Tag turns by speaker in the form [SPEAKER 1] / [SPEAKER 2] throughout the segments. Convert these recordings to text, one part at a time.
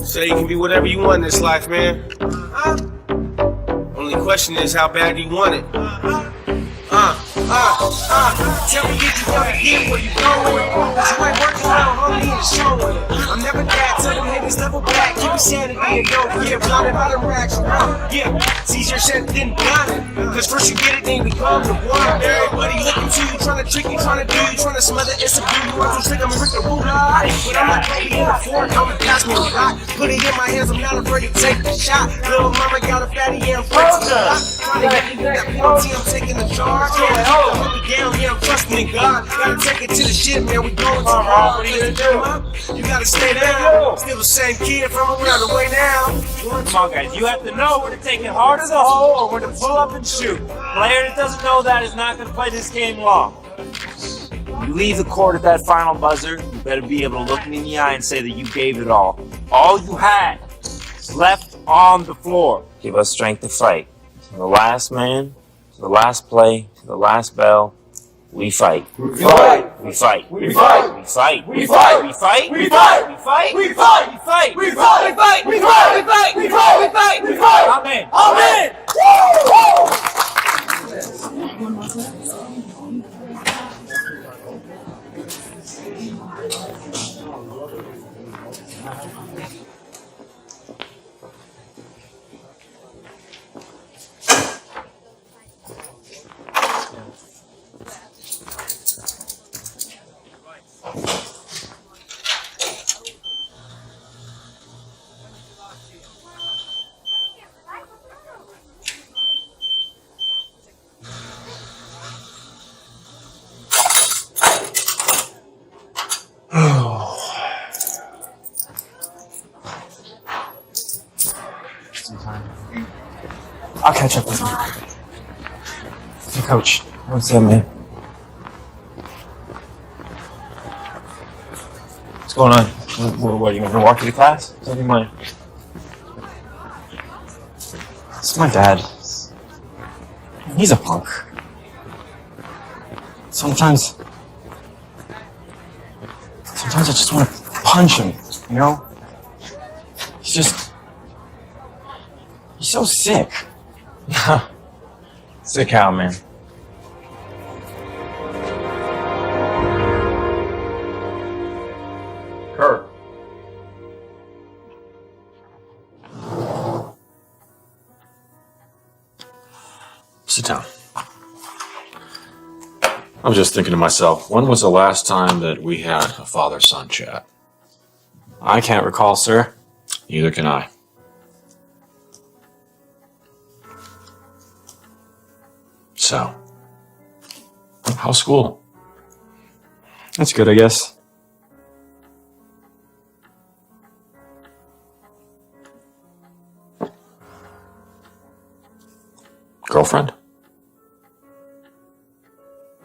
[SPEAKER 1] Say you can be whatever you want in this life, man. Only question is how bad do you want it? Tell me if you wanna get where you going. Cause you ain't working out, homie, and showing it. I'm never that, tell them niggas level back. Keep your sanity and don't get blinded by them racks. Yeah, it's easier said than done. Cause first you get it, then you become the one. Everybody looking to you, trying to trick you, trying to do you, trying to smother it, subdue you. Want to trick, I'm Rick the Ruler. But I'm like baby in the floor, come and pass me a lot. Put it in my hands, I'm not afraid to take the shot. Little mama got a fatty, yeah, I'm afraid to stop. Trying to get me that penalty, I'm taking the charge. Hold me down, yeah, I'm trusting in God. Gotta take it to the shit, man, we going too hard. You gotta stay down. Still the same kid from around the way now.
[SPEAKER 2] Come on, guys, you have to know when to take it hard as a hole or when to pull up and shoot. Player that doesn't know that is not going to play this game long. You leave the court at that final buzzer, you better be able to look me in the eye and say that you gave it all. All you had is left on the floor. Give us strength to fight. To the last man, to the last play, to the last bell, we fight.
[SPEAKER 3] We fight.
[SPEAKER 2] We fight.
[SPEAKER 3] We fight.
[SPEAKER 2] We fight.
[SPEAKER 3] We fight.
[SPEAKER 2] We fight.
[SPEAKER 3] We fight.
[SPEAKER 2] We fight.
[SPEAKER 3] We fight.
[SPEAKER 2] We fight.
[SPEAKER 3] We fight.
[SPEAKER 2] We fight.
[SPEAKER 3] We fight.
[SPEAKER 2] We fight.
[SPEAKER 3] We fight. We fight. We fight.
[SPEAKER 2] Amen.
[SPEAKER 3] Amen.
[SPEAKER 4] I'll catch up with you. Hey, Coach. What's up, man? What's going on? What, you gonna walk you to class? Tell me mine. It's my dad. He's a punk. Sometimes I just want to punch him, you know? He's so sick. Sick how, man?
[SPEAKER 3] Kurt.
[SPEAKER 5] Sit down. I was just thinking to myself, when was the last time that we had a father-son chat?
[SPEAKER 4] I can't recall, sir.
[SPEAKER 5] Neither can I. So, how's school?
[SPEAKER 4] That's good, I guess.
[SPEAKER 5] Girlfriend?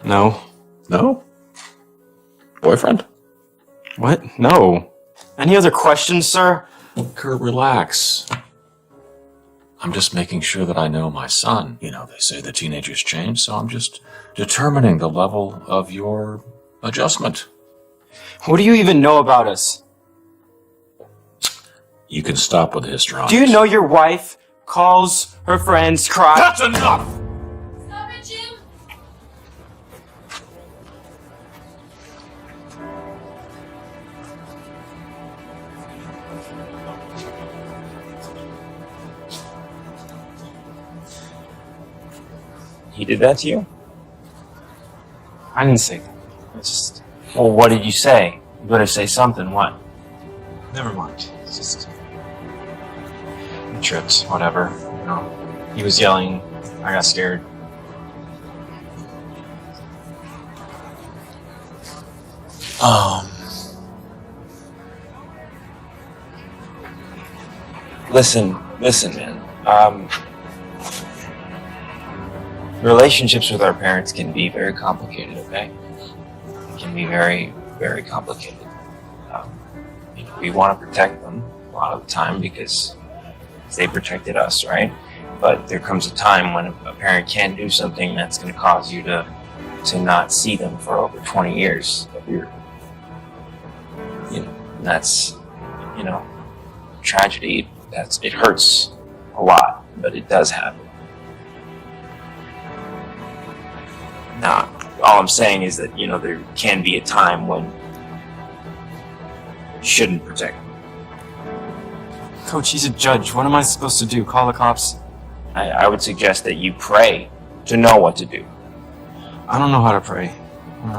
[SPEAKER 4] No.
[SPEAKER 5] No? Boyfriend?
[SPEAKER 4] What? No. Any other questions, sir?
[SPEAKER 5] Kurt, relax. I'm just making sure that I know my son. You know, they say the teenagers change, so I'm just determining the level of your adjustment.
[SPEAKER 4] What do you even know about us?
[SPEAKER 5] You can stop with the histrionics.
[SPEAKER 4] Do you know your wife calls her friends cry?
[SPEAKER 5] That's enough!
[SPEAKER 6] Stop it, Jim!
[SPEAKER 2] He did that to you?
[SPEAKER 4] I didn't say that. It's just...
[SPEAKER 2] Well, what did you say? You better say something. What?
[SPEAKER 4] Never mind. It's just... I tripped. Whatever. You know, he was yelling. I got scared.
[SPEAKER 2] Listen, man. Relationships with our parents can be very complicated, okay? It can be very, very complicated. We want to protect them a lot of the time because they protected us, right? But there comes a time when a parent can't do something that's going to cause you to not see them for over 20 years of your, and that's,
[SPEAKER 4] tragedy. It hurts a lot, but it does happen. Now, all I'm saying is that, there can be a time when you shouldn't protect him.
[SPEAKER 7] Coach, he's a judge. What am I supposed to do? Call the cops?
[SPEAKER 4] I would suggest that you pray to know what to do.
[SPEAKER 7] I don't know how to pray.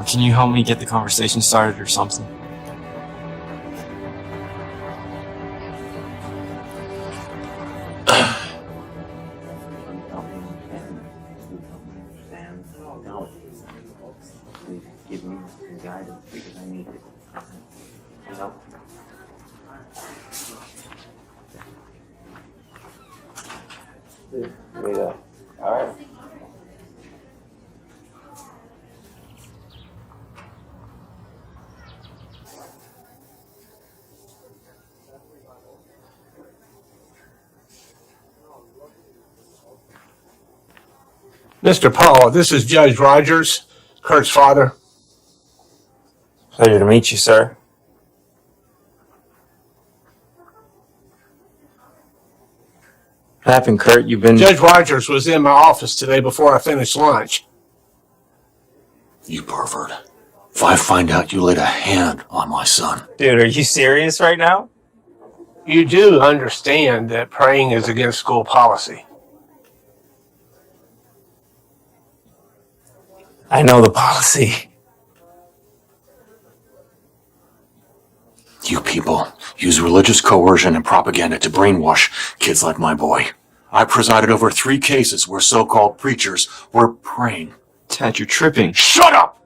[SPEAKER 7] Can you help me get the conversation started or something?
[SPEAKER 4] Give me guidance because I need it. All right.
[SPEAKER 8] Mr. Paul, this is Judge Rogers, Kurt's father.
[SPEAKER 2] Pleasure to meet you, sir. What happened, Kurt? You've been...
[SPEAKER 8] Judge Rogers was in my office today before I finished lunch.
[SPEAKER 5] You pervert. If I find out you laid a hand on my son.
[SPEAKER 2] Dude, are you serious right now?
[SPEAKER 8] You do understand that praying is against school policy.
[SPEAKER 2] I know the policy.
[SPEAKER 5] You people use religious coercion and propaganda to brainwash kids like my boy. I presided over 3 cases where so-called preachers were praying.
[SPEAKER 7] Dad, you're tripping.
[SPEAKER 8] Shut up!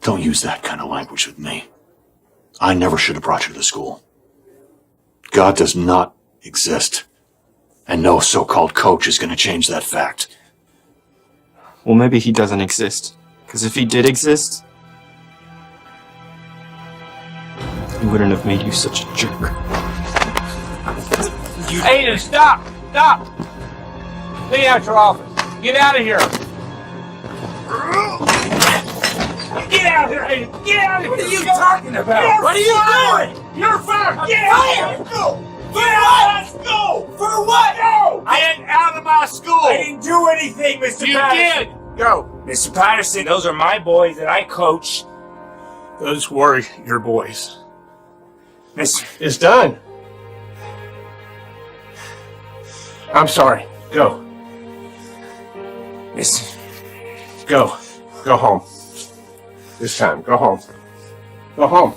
[SPEAKER 5] Don't use that kind of language with me. I never should have brought you to school. God does not exist. And no so-called coach is going to change that fact.
[SPEAKER 7] Well, maybe he doesn't exist. Because if he did exist, he wouldn't have made you such a jerk.
[SPEAKER 8] Aiden, stop! Stop! Clean out your office. Get out of here! Get out of here, Aiden! Get out of here! What are you talking about? What are you doing? You're fired! Get out of here! Go! Get out of school! For what? No!
[SPEAKER 2] Get out of my school! I didn't do anything, Mr.
[SPEAKER 8] You
[SPEAKER 2] Patterson.
[SPEAKER 8] did! Go!
[SPEAKER 2] Mr. Patterson, those are my boys that I coach.
[SPEAKER 8] Those were your boys.
[SPEAKER 2] Mr.
[SPEAKER 8] It's done. I'm sorry. Go.
[SPEAKER 2] Mr.
[SPEAKER 8] Go. Go home. This time. Go home. Go home.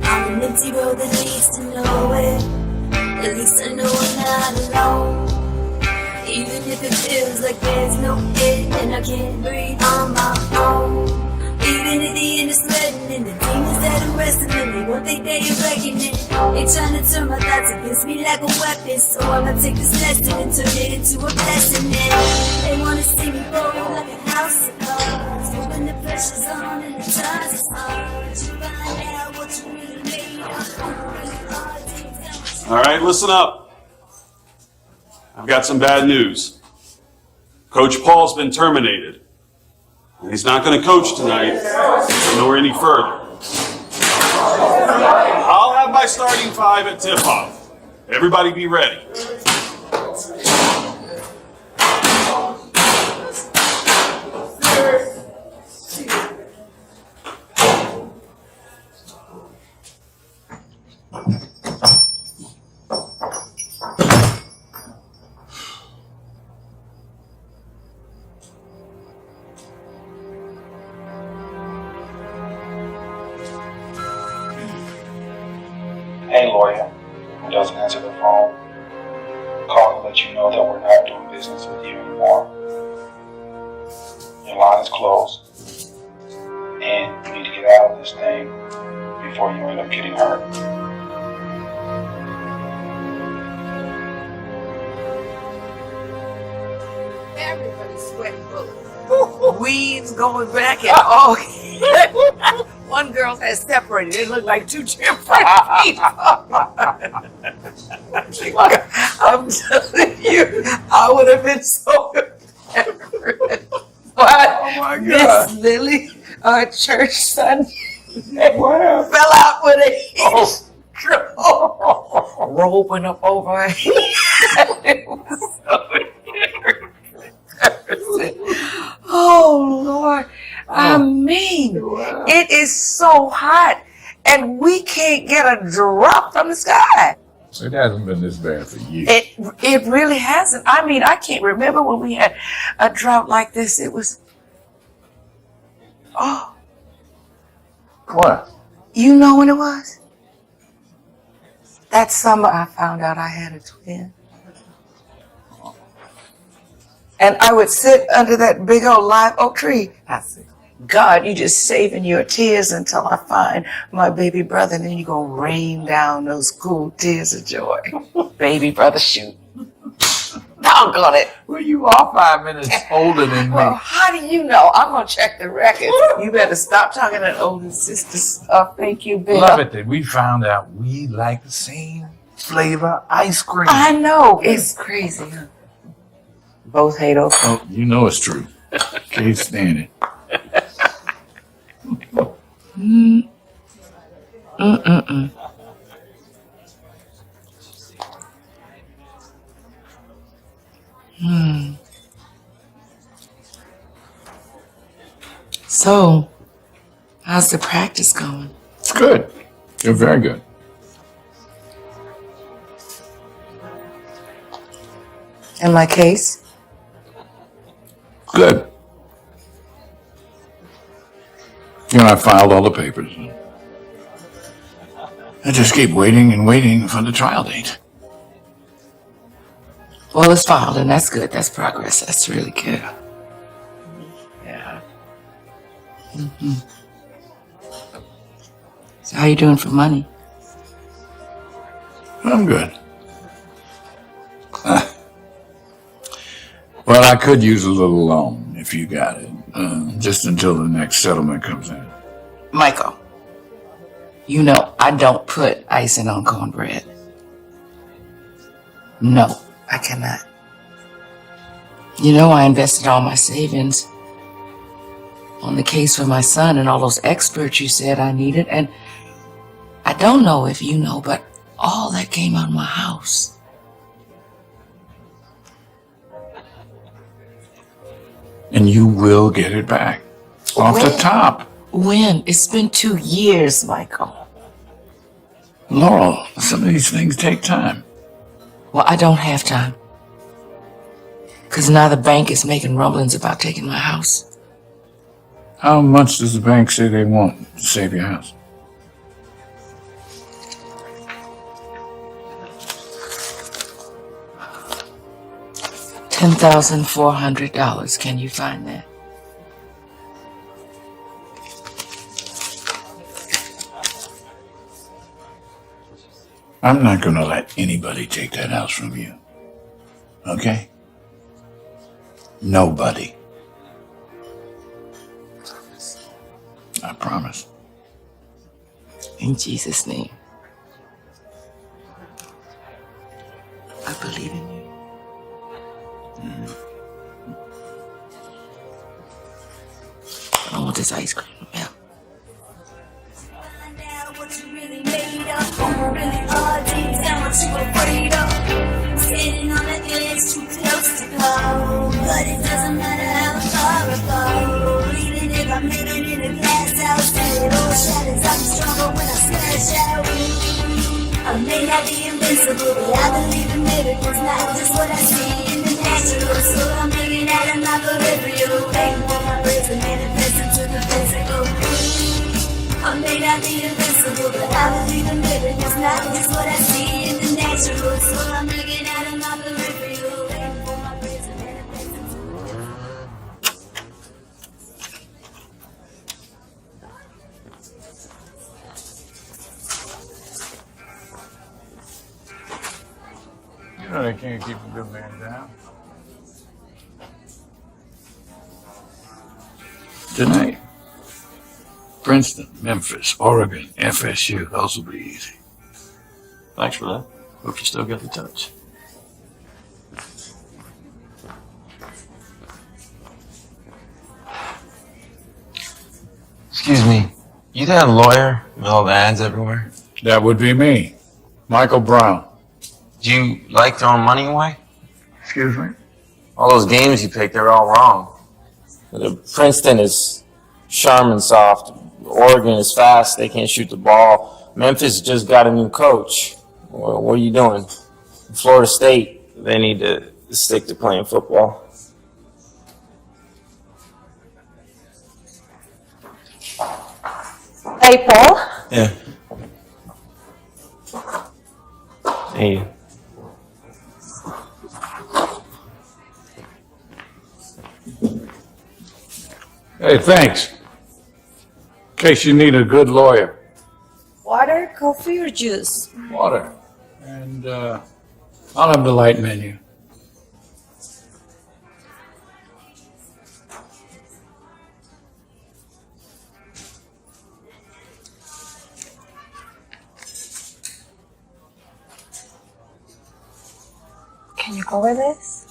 [SPEAKER 6] I'm an empty road that leads to nowhere. At least I know I'm not alone. Even if it feels like there's no end and I can't breathe on my own. Even at the end of sweating and the demons that I'm wrestling, they won't think they are reckoning. They trying to turn my thoughts against me like a weapon, so I'ma take this lesson and turn it into a blessing. And they wanna see me fall like a house of cards, but when the pressure's on and the times is hard, you find out what you really made of.
[SPEAKER 9] All right, listen up. I've got some bad news. Coach Paul's been terminated. And he's not going to coach tonight, nor any further. I'll have my starting 5 at tip-off. Everybody be ready.
[SPEAKER 10] Hey, lawyer, who doesn't answer the phone, calling to let you know that we're not doing business with you anymore. Your line is closed, and you need to get out of this thing before you end up getting hurt.
[SPEAKER 3] sweating bullets. Weeds going back and all. One girl had separated. It looked like two different people. I'm telling you, I would have been so embarrassed. But Miss Lily, our church Sunday, fell out with a robe went up over her head. It was so embarrassing. Oh Lord, I mean, it is so hot, and we can't get a drop from the sky.
[SPEAKER 11] It hasn't been this bad for years.
[SPEAKER 3] It really hasn't. I mean, I can't remember when we had a drought like this. It was, oh,
[SPEAKER 11] What?
[SPEAKER 3] you know when it was? That summer I found out I had a twin. And I would sit under that big old live oak tree. I said, God, you just saving your tears until I find my baby brother, and then you're going to rain down those cool tears of joy. Baby brother, shoot. Doggone it.
[SPEAKER 11] Well, you are 5 minutes older than me.
[SPEAKER 3] Well, how do you know? I'm going to check the records. You better stop talking that older sister stuff. Thank you, Bill.
[SPEAKER 11] Love it that we found out we like the same flavor ice cream.
[SPEAKER 3] I know. It's crazy, huh? Both hate oak.
[SPEAKER 11] Oh, you know it's true. Can't stand it.
[SPEAKER 3] So, how's the practice going?
[SPEAKER 11] It's good. You're very good.
[SPEAKER 3] And my case?
[SPEAKER 11] Good. You know, I filed all the papers. I just keep waiting and waiting for the trial date.
[SPEAKER 3] Well, it's filed, and that's good. That's progress. That's really good. Yeah. So how you doing for money?
[SPEAKER 11] I'm good. Well, I could use a little loan if you got it, just until the next settlement comes in.
[SPEAKER 3] Michael, you know I don't put icing on cornbread. No, I cannot. You know I invested all my savings on the case for my son and all those experts you said I needed, and I don't know if you know, but all that came out of my house.
[SPEAKER 11] And you will get it back. Off the top.
[SPEAKER 3] When? It's been 2 years, Michael.
[SPEAKER 11] Laurel, some of these things take time.
[SPEAKER 3] Well, I don't have time. Because now the bank is making rumblings about taking my house.
[SPEAKER 11] How much does the bank say they want to save your house?
[SPEAKER 3] $10,400. Can you find that?
[SPEAKER 11] I'm not going to let anybody take that house from you. Okay? Nobody. I promise.
[SPEAKER 3] In Jesus' name. I believe in you. I want this ice cream. Yeah.
[SPEAKER 6] Find out what you really made of, who you really are, deep down what you afraid of. Sitting on the edge, too close to go, but it doesn't matter how far I go. Even if I'm living in a glass house, and it all shatters, I'm stronger when I smash out. I may not be invincible, but I believe in miracles, not just what I see in the natural. So I'm hanging out in my peripheral, waiting for my praise to manifest into the physical. I may not be invincible, but I believe in miracles, not just what I see in the natural. So I'm hanging out in my peripheral, waiting for my praise to manifest into the physical.
[SPEAKER 11] You know they can't keep a good man down. Princeton, Memphis, Oregon, FSU. Those will be easy.
[SPEAKER 7] Thanks for that. Hope you still got the touch. Excuse me. You that lawyer with all the ads everywhere?
[SPEAKER 11] That would be me, Michael Brown.
[SPEAKER 7] Do you like throwing money away?
[SPEAKER 11] Excuse me?
[SPEAKER 7] All those games you picked, they're all wrong.
[SPEAKER 2] The Princeton is Charmin soft. Oregon is fast. They can't shoot the ball. Memphis just got a new coach. What are you doing? Florida State, they need to stick to playing football.
[SPEAKER 12] Hey, Paul.
[SPEAKER 7] Yeah. Hey.
[SPEAKER 11] Hey, thanks. In case you need a good lawyer.
[SPEAKER 12] Water, coffee, or juice?
[SPEAKER 11] Water. And, I'll have the light menu.
[SPEAKER 12] Can you cover this?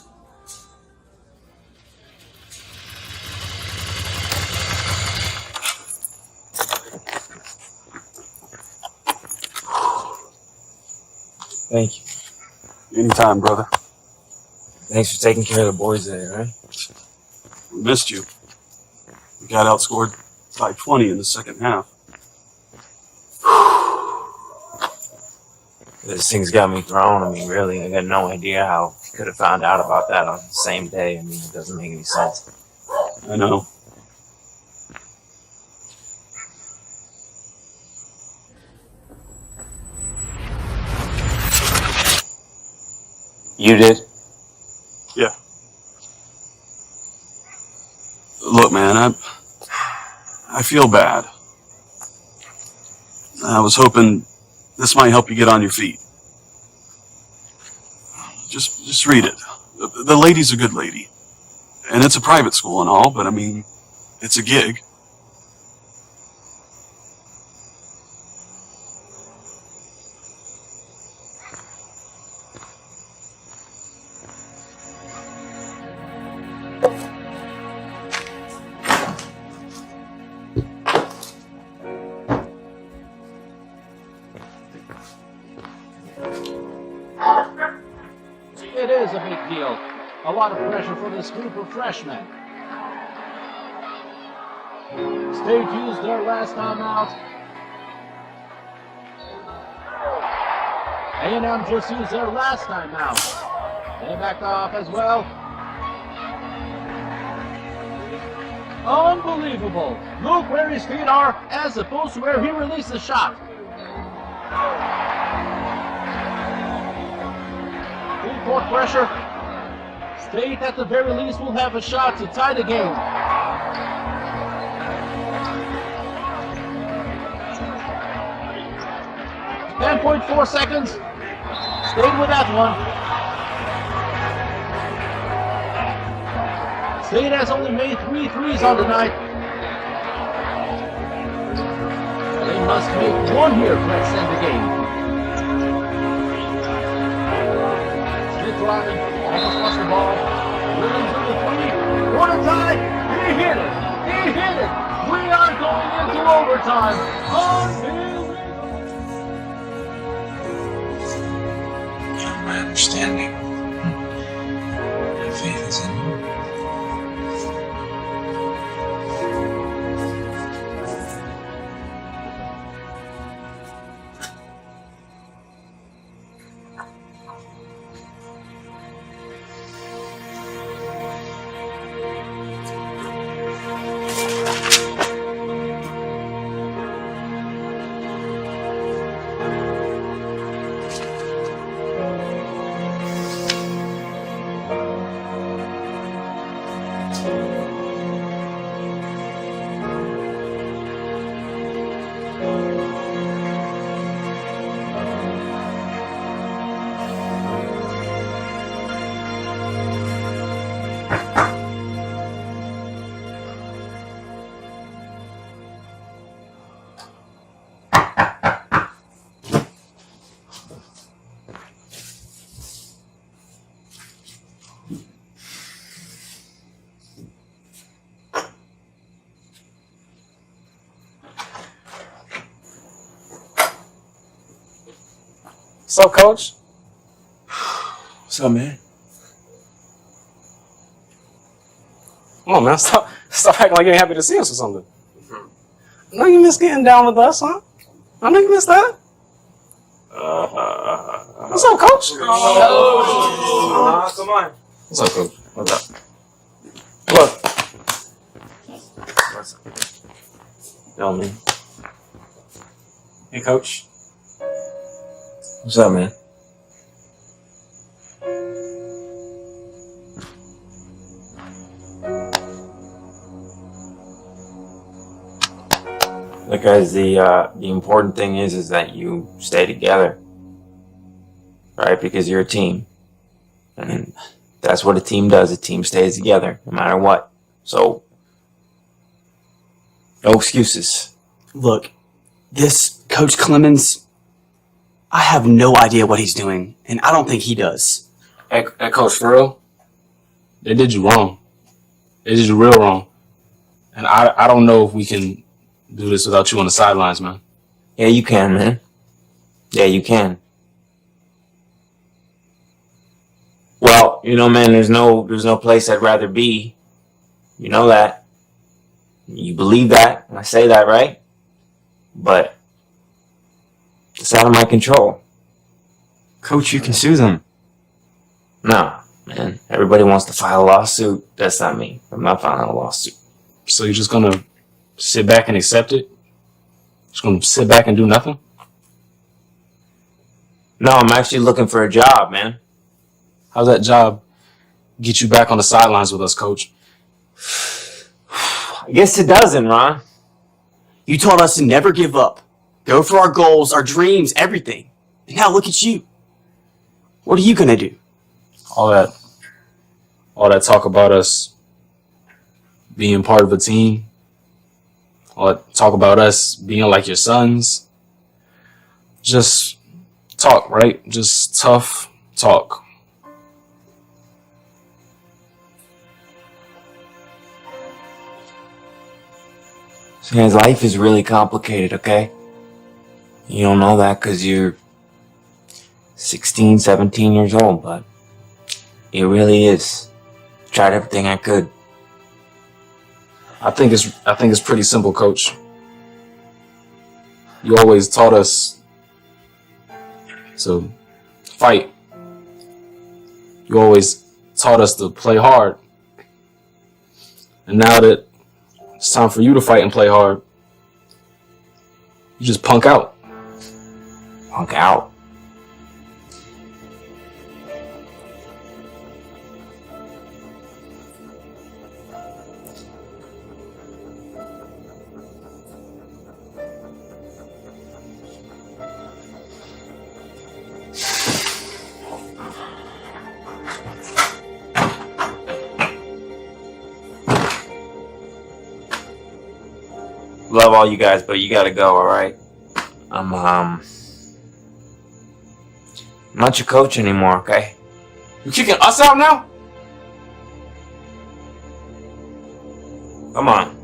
[SPEAKER 2] Thank you.
[SPEAKER 9] Anytime, brother.
[SPEAKER 2] Thanks for taking care of the boys there, right?
[SPEAKER 9] We missed you. We got outscored by 20 in the second half.
[SPEAKER 2] This thing's got me thrown. I mean, really, I got no idea how I could have found out about that on the same day. I mean, it doesn't make any sense.
[SPEAKER 9] I know.
[SPEAKER 2] You did?
[SPEAKER 9] Yeah. Look, man, I feel bad. I was hoping this might help you get on your feet. Just read it. The lady's a good lady. And it's a private school and all, but I mean, it's a gig.
[SPEAKER 13] It is a big deal. A lot of pressure for this group of freshmen. State used their last time out. A&M just used their last time out. They backed off as well. Unbelievable. Look where his feet are as opposed to where he released the shot. Full court pressure. State at the very least will have a shot to tie the game. .4 seconds. Stayed with that one. State has only made 3 threes on the night. They must make one here to extend the game. State driving, almost lost the ball. Williams with the three. Quarter tie. He hit it. He hit it. We are going into overtime. Unbelievable.
[SPEAKER 5] My understanding. My faith is in you.
[SPEAKER 7] What's up, coach?
[SPEAKER 2] What's up, man?
[SPEAKER 7] Come on, man. Stop acting like you ain't happy to see us or something. No, you miss getting down with us, huh? I know you miss that. What's up, coach?
[SPEAKER 2] Come on.
[SPEAKER 7] What's up, coach?
[SPEAKER 2] What's up?
[SPEAKER 7] Look.
[SPEAKER 2] What's up? Tell me.
[SPEAKER 7] Hey, coach.
[SPEAKER 2] What's up, man? Look, guys, the important thing is that you stay together, right? Because you're a team, and that's what a team does. A team stays together no matter what. So, no excuses.
[SPEAKER 14] Look, this Coach Clemens, I have no idea what he's doing, and I don't think he does.
[SPEAKER 7] Hey, coach, for real? They did you wrong. They did you real wrong. And I don't know if we can do this without you on the sidelines, man.
[SPEAKER 2] Yeah, you can, man. Yeah, you can. Well, you know, man, there's no place I'd rather be. You know that. You believe that. I say that, right? But it's out of my control.
[SPEAKER 7] Coach, you can sue them.
[SPEAKER 2] No, man. Everybody wants to file a lawsuit. That's not me. I'm not filing a lawsuit.
[SPEAKER 7] So you're just gonna sit back and accept it? Just gonna sit back and do nothing?
[SPEAKER 2] No, I'm actually looking for a job, man.
[SPEAKER 7] How's that job get you back on the sidelines with us, coach?
[SPEAKER 2] I guess it doesn't, Ron.
[SPEAKER 14] You told us to never give up. Go for our goals, our dreams, everything. And now look at you. What are you gonna do?
[SPEAKER 7] All that talk about us being part of a team, all that talk about us being like your sons, just talk, right? Just tough talk.
[SPEAKER 2] So, guys, life is really complicated, okay? You don't know that because you're 16, 17 years old, but it really is. Tried everything I could.
[SPEAKER 7] I think it's pretty simple, coach. You always taught us to fight. You always taught us to play hard. And now that it's time for you to fight and play hard, you just punk out.
[SPEAKER 2] Punk out? Love all you guys, but you gotta go, alright? I'm not your coach anymore, okay?
[SPEAKER 7] You kicking us out now?
[SPEAKER 2] Come on.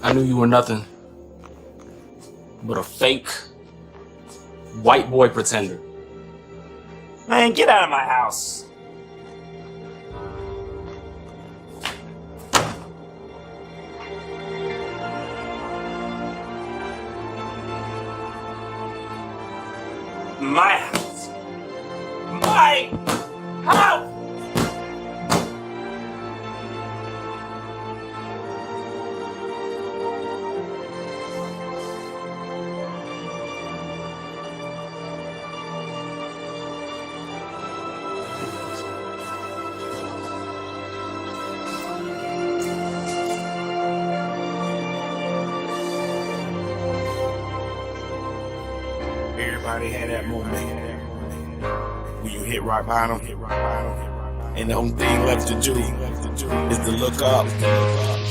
[SPEAKER 7] I knew you were nothing but a fake white boy pretender.
[SPEAKER 2] Man, get out of my house. My house. My house!
[SPEAKER 8] Everybody had that moment when you hit rock bottom. And the only thing left to do is to look up.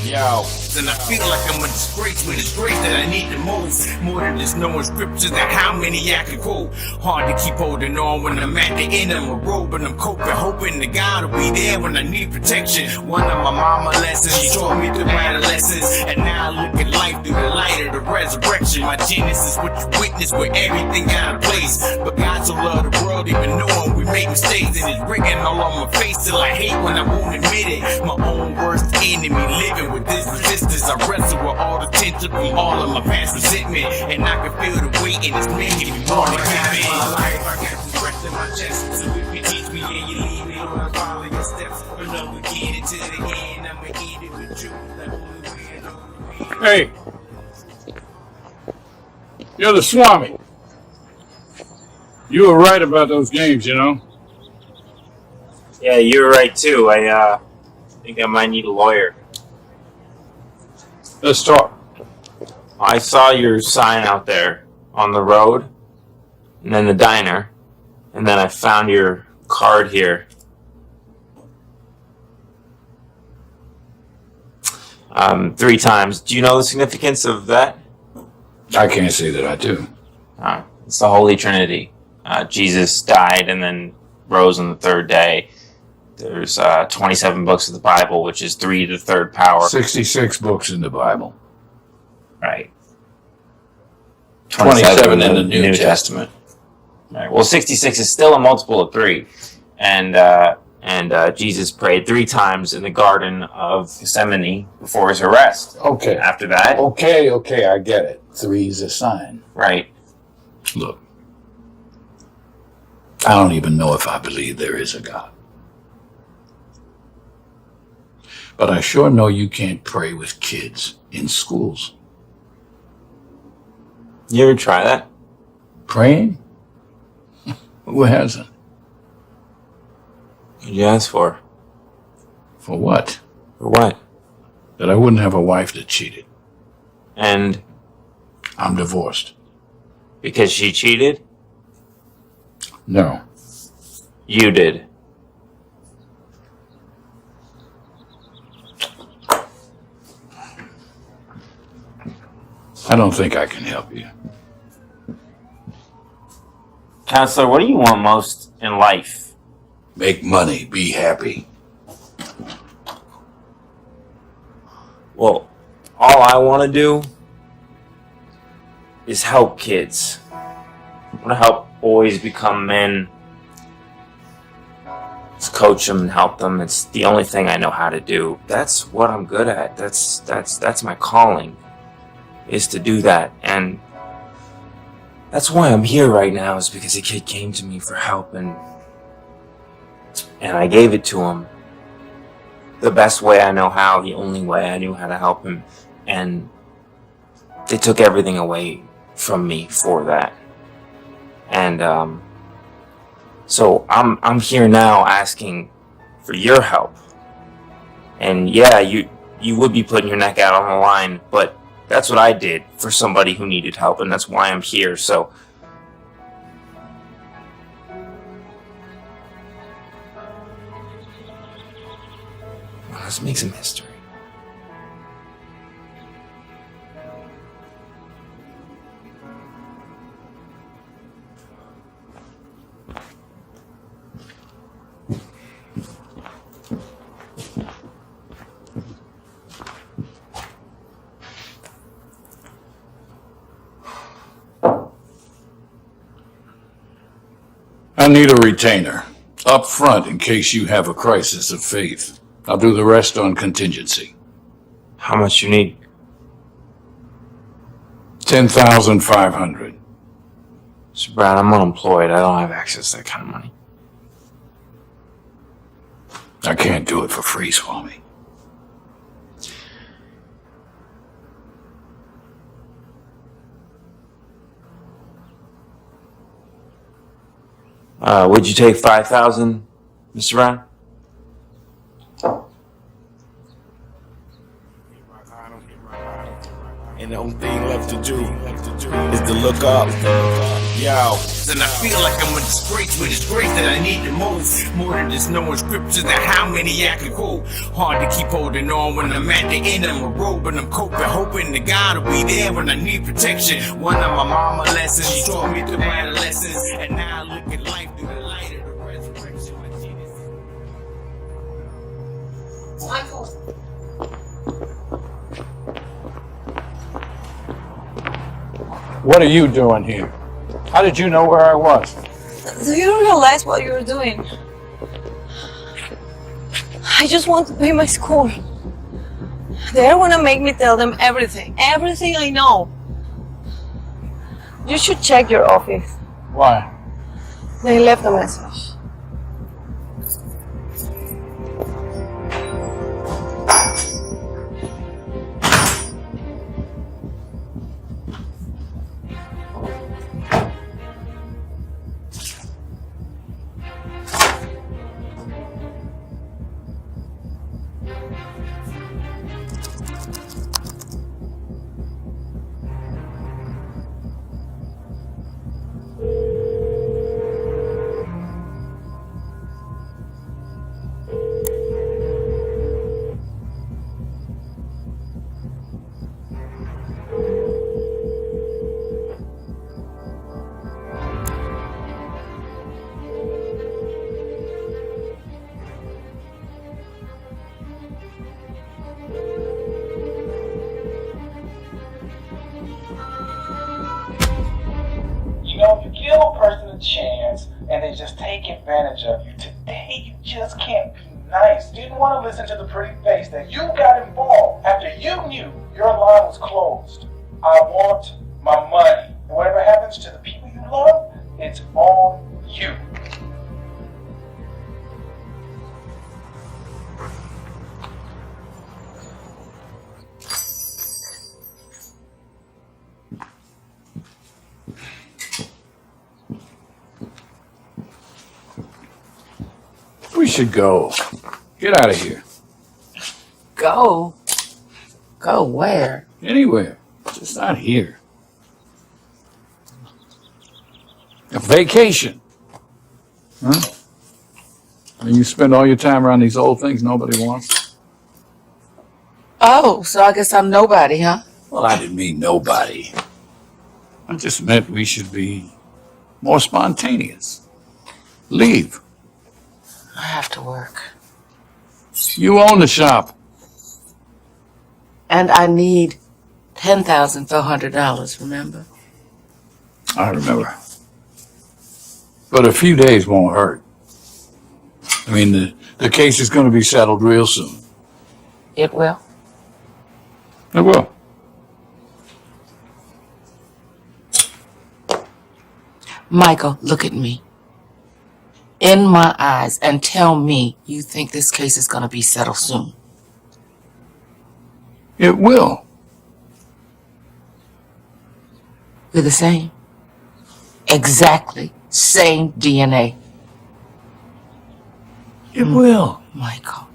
[SPEAKER 8] Yo. And I feel like I'm a disgrace, but disgrace that I need the most. More than just knowing scriptures and how many I can quote. Hard to keep holding on when I'm at the end of my road, but I'm coping, hoping that God will be there when I need protection. One of my mama lessons, she taught me through adolescence, and now I look at life through the light of the resurrection. My genesis, what you witness, where everything got a place. But God so loved the world, even knowing we make mistakes, and it's written all on my face till I hate when I won't admit it. My own worst enemy, living with this resistance. I wrestle with all the tension from all of my past resentment, and I can feel the weight and it's making me want to give in. I got this breath in my chest, so if you teach me and you leave me, Lord, I follow your steps. But no, we get it to the end, I'ma eat it with you. The only way I know.
[SPEAKER 11] Hey, you're the Swami. You were right about those games, you know.
[SPEAKER 2] Yeah, you're right too. I think I might need a lawyer.
[SPEAKER 11] Let's talk.
[SPEAKER 2] I saw your sign out there on the road, and then the diner, and then I found your card here. 3 times. Do you know the significance of that?
[SPEAKER 11] I can't say that I do.
[SPEAKER 2] It's the Holy Trinity. Jesus died and then rose on the 3rd day. There's 27 books of the Bible, which is 3 to the 3rd power.
[SPEAKER 11] 66 books in the Bible.
[SPEAKER 2] Right.
[SPEAKER 11] 27 in the New Testament.
[SPEAKER 2] Right. Well, 66 is still a multiple of 3. And Jesus prayed 3 times in the Garden of Gethsemane before his arrest.
[SPEAKER 11] Okay.
[SPEAKER 2] After that.
[SPEAKER 11] Okay, I get it. 3 is a sign.
[SPEAKER 2] Right.
[SPEAKER 11] Look, I don't even know if I believe there is a God. But I sure know you can't pray with kids in schools.
[SPEAKER 2] You ever try that?
[SPEAKER 11] Praying? Who hasn't?
[SPEAKER 2] What'd you ask for?
[SPEAKER 11] For what?
[SPEAKER 2] For what?
[SPEAKER 11] That I wouldn't have a wife that cheated.
[SPEAKER 2] And?
[SPEAKER 11] I'm divorced.
[SPEAKER 2] Because she cheated?
[SPEAKER 11] No.
[SPEAKER 2] You did.
[SPEAKER 11] I don't think I can help you.
[SPEAKER 2] Counselor, what do you want most in life?
[SPEAKER 11] Make money, be happy.
[SPEAKER 2] Well, all I want to do is help kids. I want to help boys become men. Just coach them and help them. It's the only thing I know how to do. That's what I'm good at. That's my calling, is to do that. And that's why I'm here right now, is because a kid came to me for help, and I gave it to him the best way I know how, the only way I knew how to help him. And they took everything away from me for that. And so I'm here now asking for your help. And yeah, you would be putting your neck out on the line, but that's what I did for somebody who needed help, and that's why I'm here. So let's make some history.
[SPEAKER 11] I need a retainer up front in case you have a crisis of faith. I'll do the rest on contingency.
[SPEAKER 2] How much you need?
[SPEAKER 11] 10,500.
[SPEAKER 2] Mr. Brown, I'm unemployed. I don't have access to that kind of money.
[SPEAKER 11] I can't do it for free, Swami.
[SPEAKER 2] Would you take 5,000, Mr. Brown?
[SPEAKER 8] And the only thing left to do is to look up. Yo, and I feel like I'm a disgrace, but it's great that I need the most. More than just knowing scriptures and how many I can quote. Hard to keep holding on when I'm at the end of my road, but I'm coping, hoping that God will be there when I need protection. One of my mama lessons taught me through my adolescence, and now I look at life through the light of the resurrection.
[SPEAKER 3] Michael.
[SPEAKER 11] What are you doing here? How did you know where I was?
[SPEAKER 12] Do you realize what you're doing? I just want to pay my school. They're gonna make me tell them everything I know. You should check your office.
[SPEAKER 11] Why?
[SPEAKER 12] They left a message.
[SPEAKER 10] If you give a person a chance and they just take advantage of you, today you just can't be nice. You didn't want to listen to the pretty face that you got involved after you knew your line was closed. I want my money. And whatever happens to the people you love, it's on you.
[SPEAKER 11] We should go. Get out of here.
[SPEAKER 3] Go? Go where?
[SPEAKER 11] Anywhere. Just not here. A vacation. Huh? And you spend all your time around these old things nobody wants.
[SPEAKER 3] Oh, so I guess I'm nobody, huh?
[SPEAKER 11] Well, I didn't mean nobody. I just meant we should be more spontaneous. Leave.
[SPEAKER 3] I have to work.
[SPEAKER 11] You own the shop.
[SPEAKER 3] And I need $10,400, remember?
[SPEAKER 11] I remember. But a few days won't hurt. I mean, the case is going to be settled real soon.
[SPEAKER 3] It will?
[SPEAKER 11] It will.
[SPEAKER 3] Michael, look at me. In my eyes and tell me you think this case is going to be settled soon.
[SPEAKER 11] It will.
[SPEAKER 3] We're the same. Exactly. Same DNA.
[SPEAKER 11] It will.
[SPEAKER 3] Michael.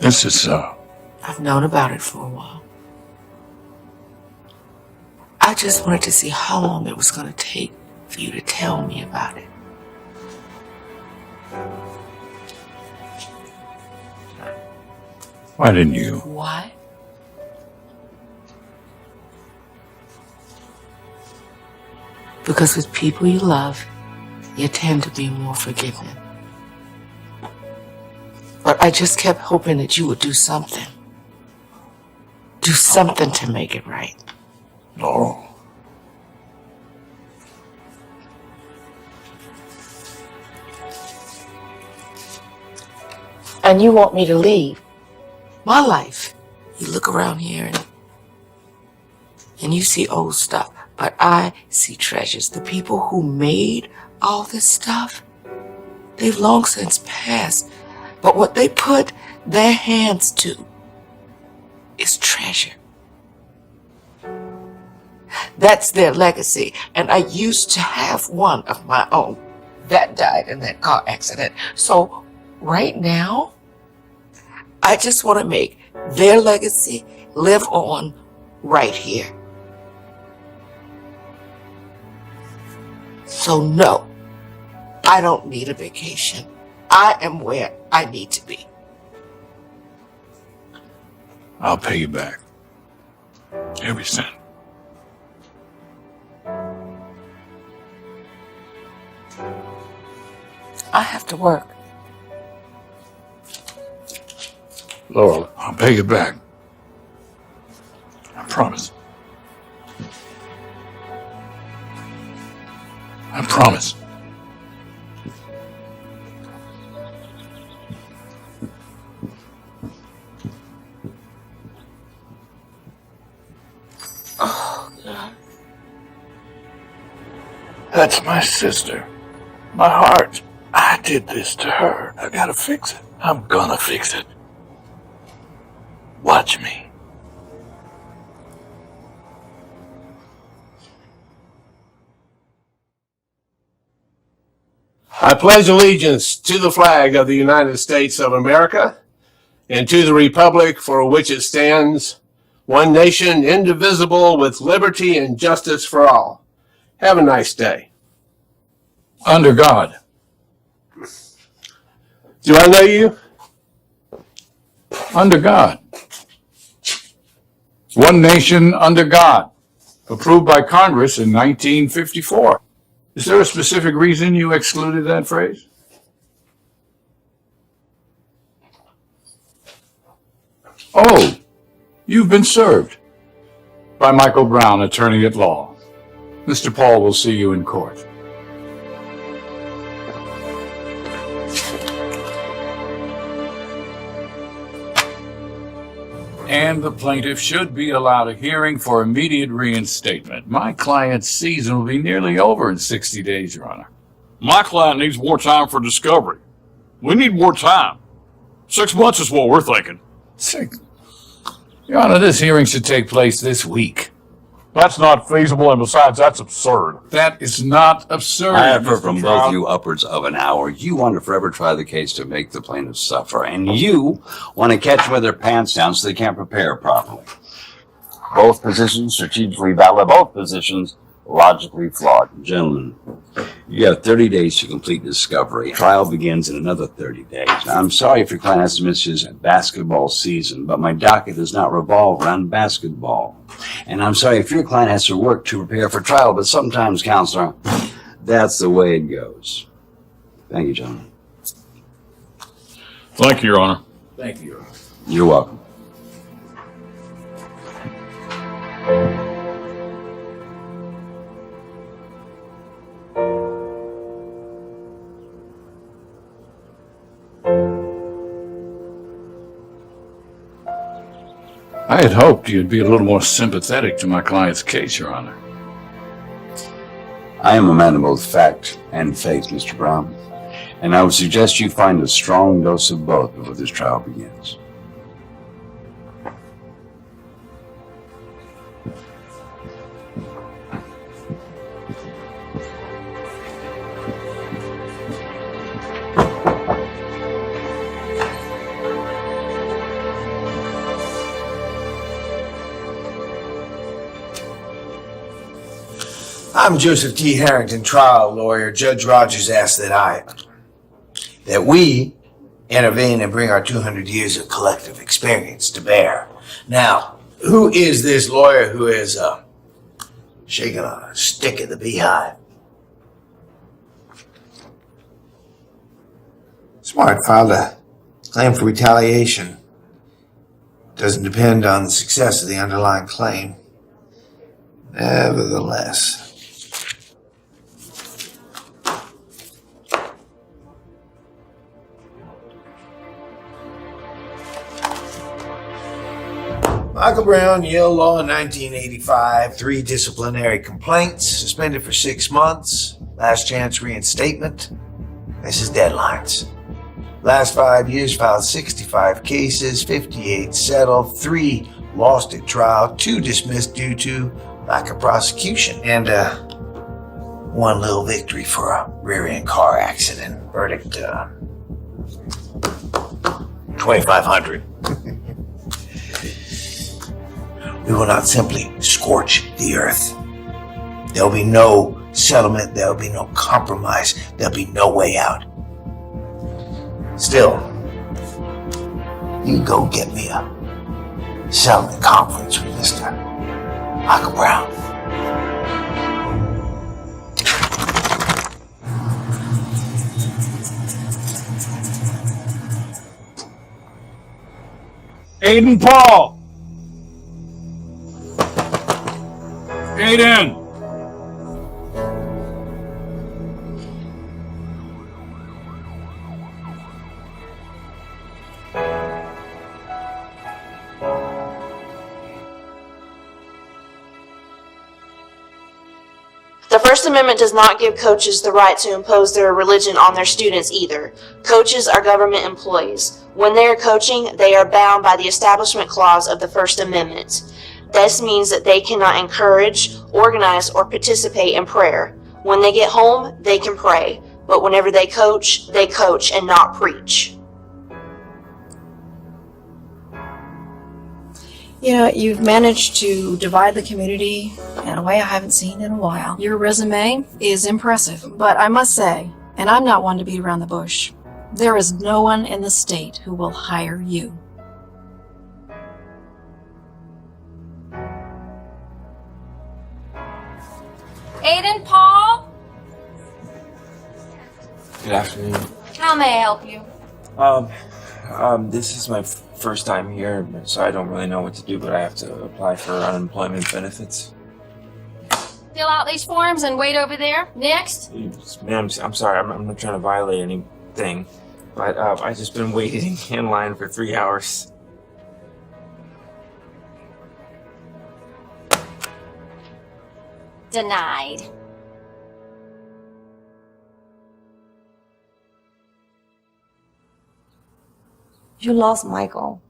[SPEAKER 11] This is,
[SPEAKER 3] I've known about it for a while. I just wanted to see how long it was going to take for you to tell me about it.
[SPEAKER 11] Why didn't you?
[SPEAKER 3] Why? Because with people you love, you tend to be more forgiving. But I just kept hoping that you would do something. Do something to make it right.
[SPEAKER 11] No.
[SPEAKER 3] And you want me to leave my life. You look around here and you see old stuff, but I see treasures. The people who made all this stuff, they've long since passed. But what they put their hands to is treasure. That's their legacy. And I used to have one of my own that died in that car accident. So right now, I just want to make their legacy live on right here. So no, I don't need a vacation. I am where I need to be.
[SPEAKER 11] I'll pay you back. Every cent.
[SPEAKER 3] I have to work.
[SPEAKER 11] Laurel, I'll pay you back. I promise. I promise.
[SPEAKER 3] Oh, God.
[SPEAKER 11] That's my sister. My heart. I did this to her. I gotta fix it. I'm gonna fix it. Watch me.
[SPEAKER 15] I pledge allegiance to the flag of the United States of America and to the republic for which it stands, one nation, indivisible, with liberty and justice for all. Have a nice day.
[SPEAKER 11] Under God.
[SPEAKER 15] Do I know you?
[SPEAKER 11] Under God. One nation under God. Approved by Congress in 1954. Is there a specific reason you excluded that phrase? Oh, you've been served. By Michael Brown, attorney at law. Mr. Paul will see you in court. And the plaintiff should be allowed a hearing for immediate reinstatement. My client's season will be nearly over in 60 days, Your Honor.
[SPEAKER 13] My client needs more time for discovery. We need more time. 6 months is what we're thinking.
[SPEAKER 11] Your Honor, this hearing should take place this week.
[SPEAKER 13] That's not feasible, and besides, that's absurd.
[SPEAKER 11] That is not absurd.
[SPEAKER 16] I have heard from
[SPEAKER 11] Mr.
[SPEAKER 16] both
[SPEAKER 11] Trout.
[SPEAKER 16] you upwards of an hour. You want to forever try the case to make the plaintiffs suffer, and you want to catch them with their pants down so they can't prepare properly. Both positions strategically valid, both positions logically flawed. Gentlemen, you have 30 days to complete discovery. Trial begins in another 30 days. Now, I'm sorry if your client has to miss his basketball season, but my docket does not revolve around basketball. And I'm sorry if your client has to work to prepare for trial, but sometimes, counselor, that's the way it goes. Thank you, gentlemen.
[SPEAKER 13] Thank you, Your Honor.
[SPEAKER 11] Thank you, Your Honor.
[SPEAKER 16] You're welcome.
[SPEAKER 11] I had hoped you'd be a little more sympathetic to my client's case, Your Honor.
[SPEAKER 16] I am a man of both fact and faith, Mr. Brown, and I would suggest you find a strong dose of both before this trial begins.
[SPEAKER 17] I'm Joseph T. Harrington, trial lawyer. Judge Rogers asked that we intervene and bring our 200 years of collective experience to bear. Now, who is this lawyer who is shaking a stick at the beehive? Smart filed a claim for retaliation. Doesn't depend on the success of the underlying claim. Nevertheless, Michael Brown, Yale Law in 1985, 3 disciplinary complaints, suspended for 6 months, last chance reinstatement. This is deadlines. Last 5 years, filed 65 cases, 58 settled, 3 lost at trial, 2 dismissed due to lack of prosecution, and 1 little victory for a rear-end car accident. Verdict, $2,500. We will not simply scorch the earth. There'll be no settlement, there'll be no compromise, there'll be no way out. Still, you go get me a settlement conference with Mr. Michael Brown.
[SPEAKER 11] Aiden Paul! Aiden!
[SPEAKER 18] The First Amendment does not give coaches the right to impose their religion on their students either. Coaches are government employees. When they are coaching, they are bound by the Establishment Clause of the First Amendment. This means that they cannot encourage, organize, or participate in prayer. When they get home, they can pray, but whenever they coach and not preach.
[SPEAKER 19] You know, you've managed to divide the community in a way I haven't seen in a while. Your resume is impressive, but I must say, and I'm not one to beat around the bush, there is no one in the state who will hire you.
[SPEAKER 20] Aiden Paul?
[SPEAKER 2] Good afternoon.
[SPEAKER 20] How may I help you?
[SPEAKER 2] This is my first time here, so I don't really know what to do, but I have to apply for unemployment benefits.
[SPEAKER 20] Fill out these forms and wait over there. Next.
[SPEAKER 2] Ma'am, I'm sorry, I'm not trying to violate anything, but I've just been waiting in line for 3 hours.
[SPEAKER 20] Denied.
[SPEAKER 12] You lost Michael.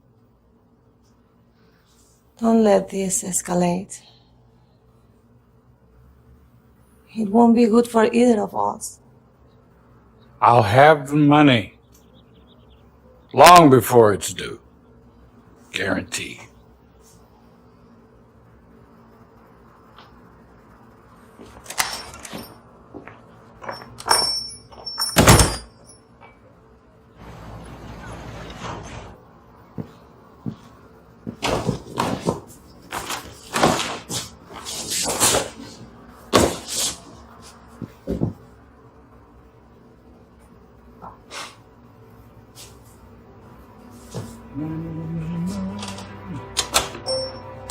[SPEAKER 12] Don't let this escalate. It won't be good for either of us.
[SPEAKER 11] I'll have the money long before it's due. Guarantee.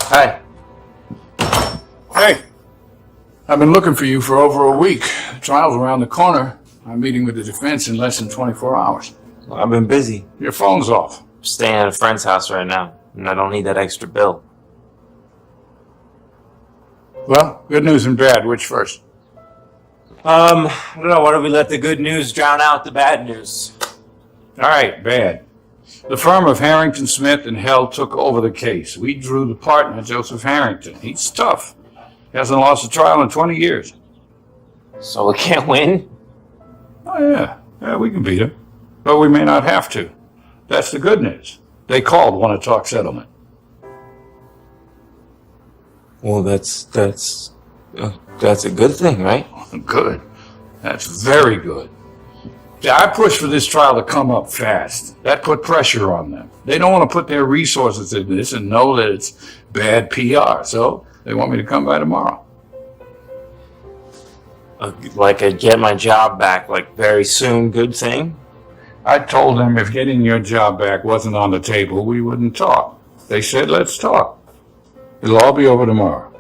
[SPEAKER 7] Hi.
[SPEAKER 11] Hey, I've been looking for you for over a week. The trial's around the corner. I'm meeting with the defense in less than 24 hours.
[SPEAKER 2] Well, I've been busy.
[SPEAKER 11] Your phone's off.
[SPEAKER 2] I'm staying at a friend's house right now, and I don't need that extra bill.
[SPEAKER 11] Well, good news and bad. Which first?
[SPEAKER 2] I don't know. Why don't we let the good news drown out the bad news?
[SPEAKER 11] All right, bad. The firm of Harrington, Smith, and Held took over the case. We drew the partner, Joseph Harrington. He's tough. He hasn't lost a trial in 20 years.
[SPEAKER 2] So we can't win?
[SPEAKER 11] Oh, yeah. Yeah, we can beat him. But we may not have to. That's the good news. They called, want to talk settlement.
[SPEAKER 2] Well, that's a good thing, right?
[SPEAKER 11] Good. That's very good. Yeah, I pushed for this trial to come up fast. That put pressure on them. They don't want to put their resources in this and know that it's bad PR, so they want me to come by tomorrow.
[SPEAKER 2] Like a get my job back, like very soon good thing?
[SPEAKER 11] I told them if getting your job back wasn't on the table, we wouldn't talk. They said, let's talk. It'll all be over tomorrow.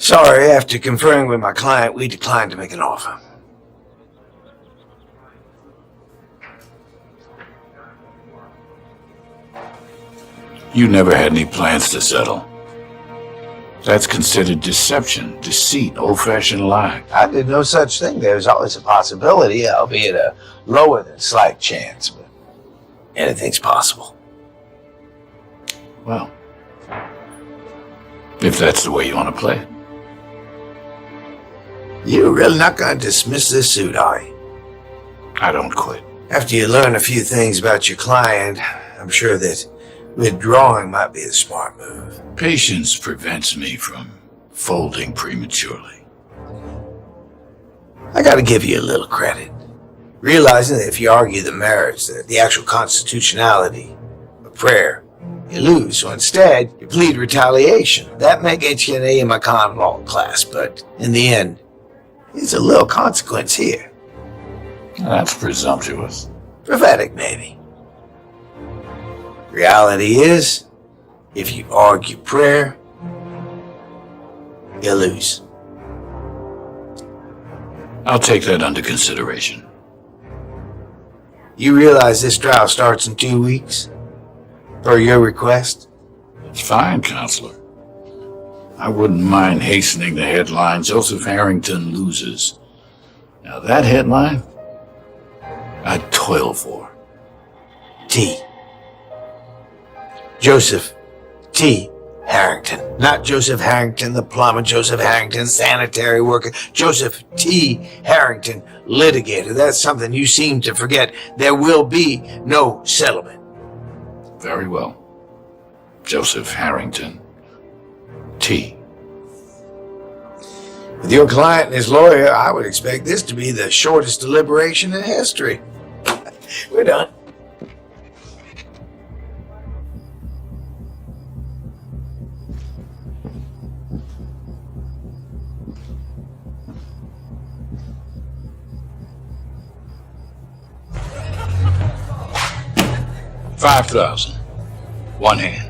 [SPEAKER 17] Sorry, after conferring with my client, we declined to make an offer.
[SPEAKER 11] You never had any plans to settle. That's considered deception, deceit, old-fashioned lying.
[SPEAKER 17] I did no such thing. There's always a possibility, albeit a lower than slight chance, but anything's possible.
[SPEAKER 11] Well, if that's the way you want to play it.
[SPEAKER 17] You're really not going to dismiss this suit, are you?
[SPEAKER 11] I don't quit.
[SPEAKER 17] After you learn a few things about your client, I'm sure that withdrawing might be a smart move.
[SPEAKER 11] Patience prevents me from folding prematurely.
[SPEAKER 17] I gotta give you a little credit. Realizing that if you argue the merits, the actual constitutionality of prayer, you lose. So instead, you plead retaliation. That may get you an A in my common law class, but in the end, there's a little consequence here.
[SPEAKER 11] That's presumptuous.
[SPEAKER 17] Prophetic, maybe. Reality is, if you argue prayer, you lose.
[SPEAKER 11] I'll take that under consideration.
[SPEAKER 17] You realize this trial starts in 2 weeks? Per your request?
[SPEAKER 11] It's fine, counselor. I wouldn't mind hastening the headline, Joseph Harrington loses. Now that headline, I'd toil for.
[SPEAKER 17] T. Joseph T. Harrington. Not Joseph Harrington, the plumber, Joseph Harrington, sanitary worker. Joseph T. Harrington, litigator. That's something you seem to forget. There will be no settlement.
[SPEAKER 11] Very well. Joseph Harrington, T.
[SPEAKER 17] With your client and his lawyer, I would expect this to be the shortest deliberation in history. We're done.
[SPEAKER 11] $5,000. One hand.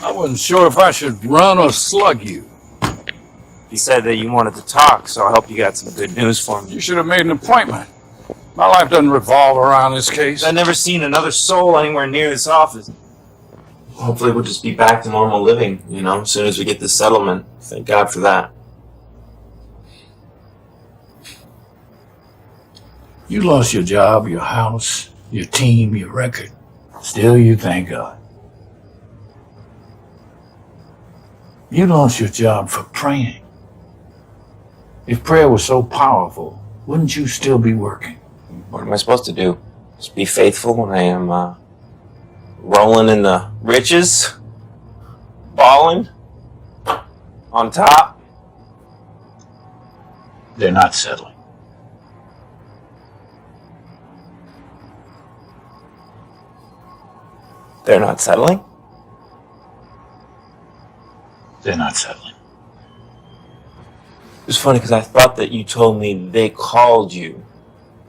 [SPEAKER 11] I wasn't sure if I should run or slug you.
[SPEAKER 2] You said that you wanted to talk, so I hope you got some good news for me.
[SPEAKER 11] You should have made an appointment. My life doesn't revolve around this case.
[SPEAKER 2] I've never seen another soul anywhere near this office. Hopefully we'll just be back to normal living, as soon as we get this settlement. Thank God for that.
[SPEAKER 11] You lost your job, your house, your team, your record. Still, you thank God. You lost your job for praying. If prayer was so powerful, wouldn't you still be working?
[SPEAKER 2] What am I supposed to do? Just be faithful when I am rolling in the riches? Balling? On top?
[SPEAKER 11] They're not settling.
[SPEAKER 2] They're not settling?
[SPEAKER 11] They're not settling.
[SPEAKER 2] It was funny because I thought that you told me they called you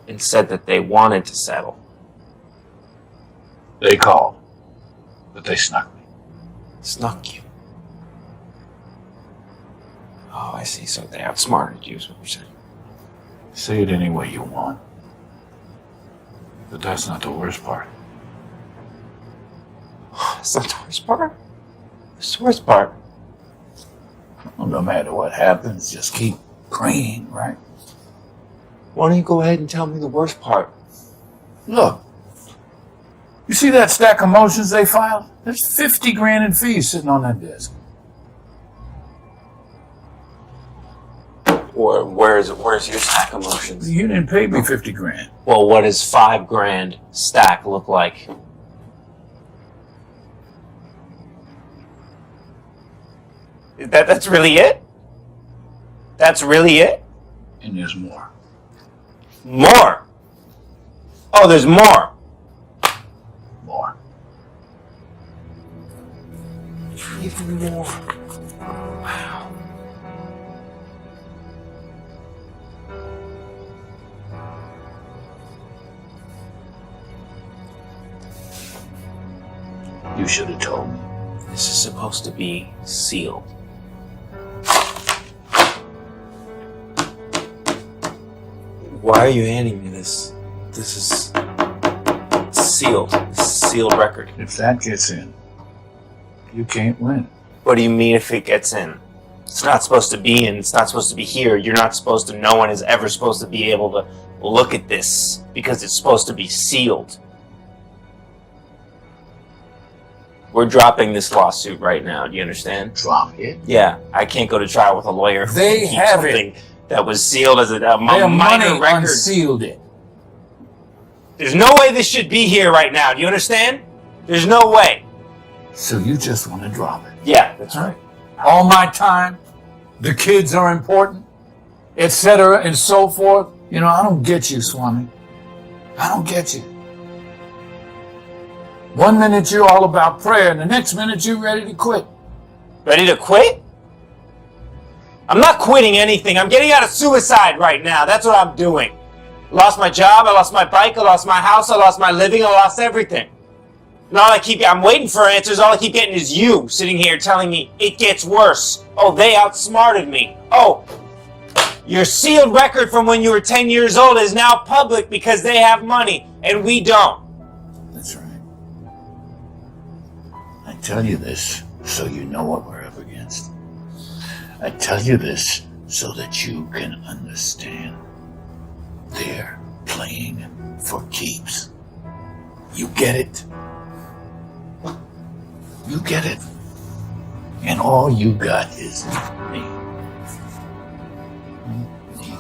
[SPEAKER 2] and said that they wanted to settle.
[SPEAKER 11] They called, but they snuck me.
[SPEAKER 2] Snuck you? Oh, I see. So they outsmarted you is what you're saying.
[SPEAKER 11] Say it any way you want. But that's not the worst part.
[SPEAKER 2] That's not the worst part? What's the worst part?
[SPEAKER 11] Well, no matter what happens, just keep praying, right?
[SPEAKER 2] Why don't you go ahead and tell me the worst part?
[SPEAKER 11] Look, you see that stack of motions they filed? There's 50 grand in fees sitting on that desk.
[SPEAKER 2] Or where's your stack of motions?
[SPEAKER 11] You didn't pay me 50 grand.
[SPEAKER 2] Well, what does 5 grand stack look like? That's really it? That's really it?
[SPEAKER 11] And there's more.
[SPEAKER 2] More? Oh, there's more.
[SPEAKER 11] More.
[SPEAKER 2] Even more. Wow.
[SPEAKER 11] You should have told me.
[SPEAKER 2] This is supposed to be sealed. Why are you handing me this? This is sealed. Sealed record.
[SPEAKER 11] If that gets in, you can't win.
[SPEAKER 2] What do you mean if it gets in? It's not supposed to be in. It's not supposed to be here. You're not supposed to. No one is ever supposed to be able to look at this because it's supposed to be sealed. We're dropping this lawsuit right now. Do you understand?
[SPEAKER 11] Drop it?
[SPEAKER 2] Yeah. I can't go to trial with a lawyer who
[SPEAKER 11] They
[SPEAKER 2] keeps
[SPEAKER 11] have
[SPEAKER 2] something that was sealed as a
[SPEAKER 11] Their
[SPEAKER 2] minor
[SPEAKER 11] money
[SPEAKER 2] record.
[SPEAKER 11] unsealed it.
[SPEAKER 2] There's no way this should be here right now. Do you understand? There's no way.
[SPEAKER 11] So you just want to drop it.
[SPEAKER 2] Yeah, that's right.
[SPEAKER 11] All my time, the kids are important, etc. and so forth. You know, I don't get you, Swami. I don't get you. One minute you're all about prayer, and the next minute you're ready to quit.
[SPEAKER 2] Ready to quit? I'm not quitting anything. I'm getting out of suicide right now. That's what I'm doing. I lost my job, I lost my bike, I lost my house, I lost my living, I lost everything. And I'm waiting for answers. All I keep getting is you sitting here telling me it gets worse. Oh, they outsmarted me. Oh, your sealed record from when you were 10 years old is now public because they have money and we don't.
[SPEAKER 11] That's right. I tell you this so you know what we're up against. I tell you this so that you can understand. They're playing for keeps. You get it? You get it? And all you got is me. Me.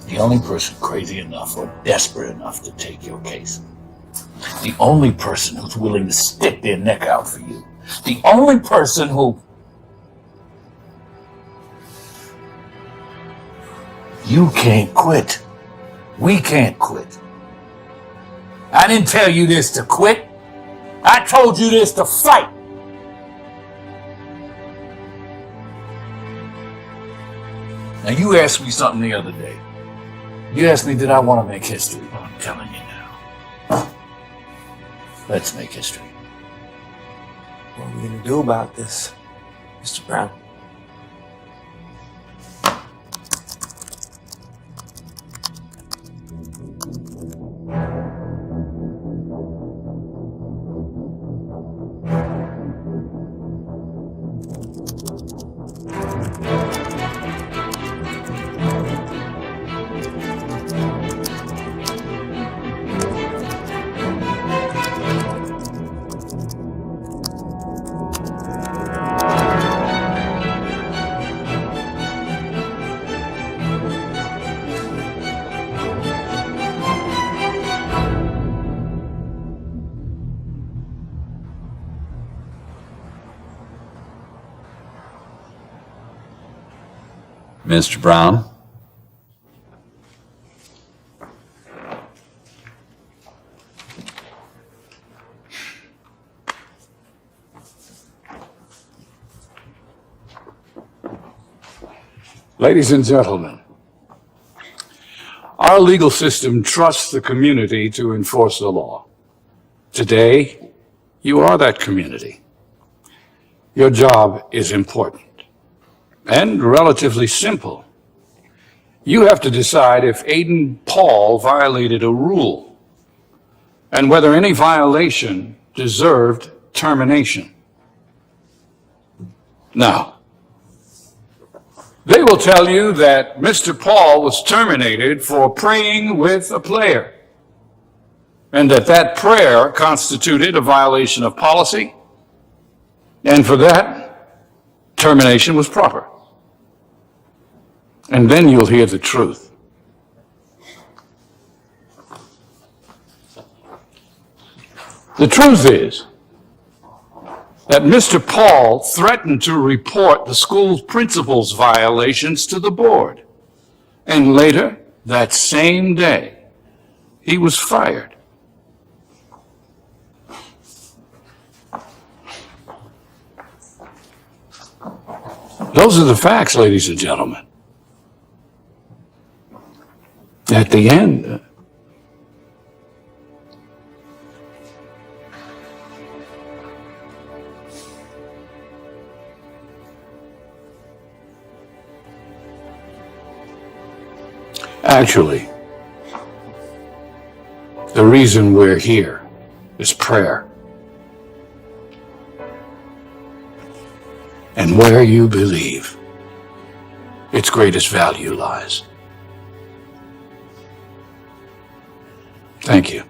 [SPEAKER 11] The only person crazy enough or desperate enough to take your case. The only person who's willing to stick their neck out for you. The only person who... You can't quit. We can't quit. I didn't tell you this to quit. I told you this to fight. Now you asked me something the other day. You asked me, did I want to make history? Well, I'm telling you now. Let's make history.
[SPEAKER 2] What are we going to do about this, Mr. Brown?
[SPEAKER 16] Mr. Brown?
[SPEAKER 11] Ladies and gentlemen, our legal system trusts the community to enforce the law. Today, you are that community. Your job is important and relatively simple. You have to decide if Aiden Paul violated a rule and whether any violation deserved termination. Now, they will tell you that Mr. Paul was terminated for praying with a player, and that prayer constituted a violation of policy, and for that, termination was proper. And then you'll hear the truth. The truth is that Mr. Paul threatened to report the school's principal's violations to the board. And later, that same day, he was fired. Those are the facts, ladies and gentlemen. At the end, actually, the reason we're here is prayer. And where you believe, its greatest value lies. Thank you.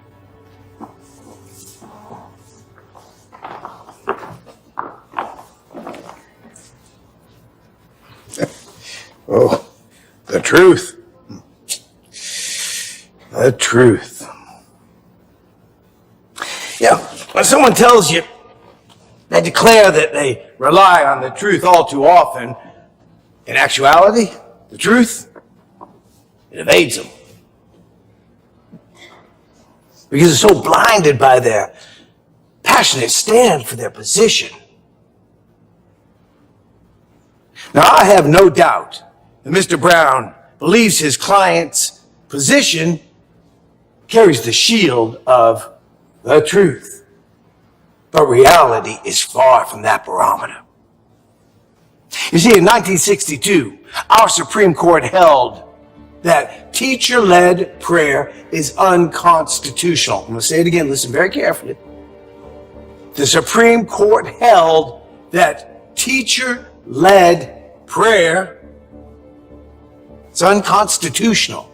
[SPEAKER 17] Oh, the truth. The truth. Yeah, when someone tells you, they declare that they rely on the truth all too often. In actuality, the truth, it evades them. Because they're so blinded by their passionate stand for their position. Now, I have no doubt that Mr. Brown believes his client's position carries the shield of the truth. But reality is far from that barometer. You see, in 1962, our Supreme Court held that teacher-led prayer is unconstitutional. I'm going to say it again, listen very carefully. The Supreme Court held that teacher-led prayer is unconstitutional.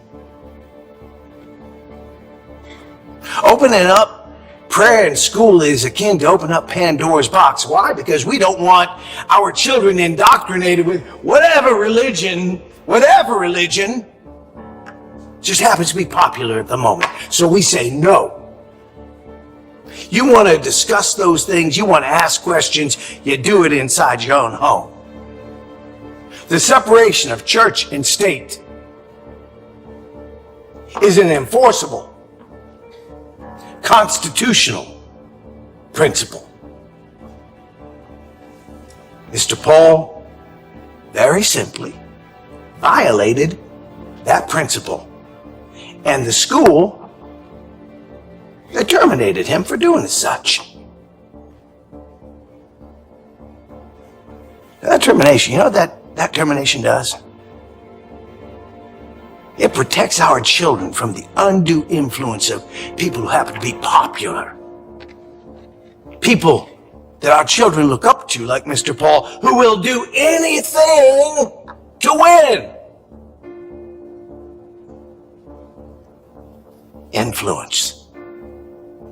[SPEAKER 17] Opening up prayer in school is akin to opening up Pandora's box. Why? Because we don't want our children indoctrinated with whatever religion just happens to be popular at the moment. So we say no. You want to discuss those things, you want to ask questions, you do it inside your own home. The separation of church and state is an enforceable constitutional principle. Mr. Paul, very simply, violated that principle. And the school, they terminated him for doing such. That termination, you know what that termination does? It protects our children from the undue influence of people who happen to be popular. People that our children look up to, like Mr. Paul, who will do anything to win. Influence.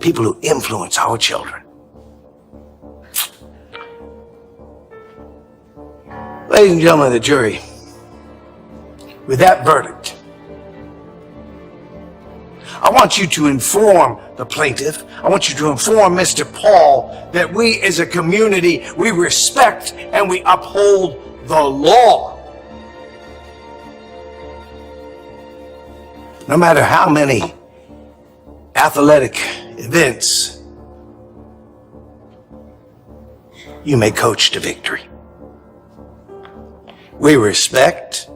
[SPEAKER 17] People who influence our children. Ladies and gentlemen of the jury, with that verdict, I want you to inform the plaintiff, I want you to inform Mr. Paul that we as a community, we respect and we uphold the law. No matter how many athletic events you may coach to victory. We respect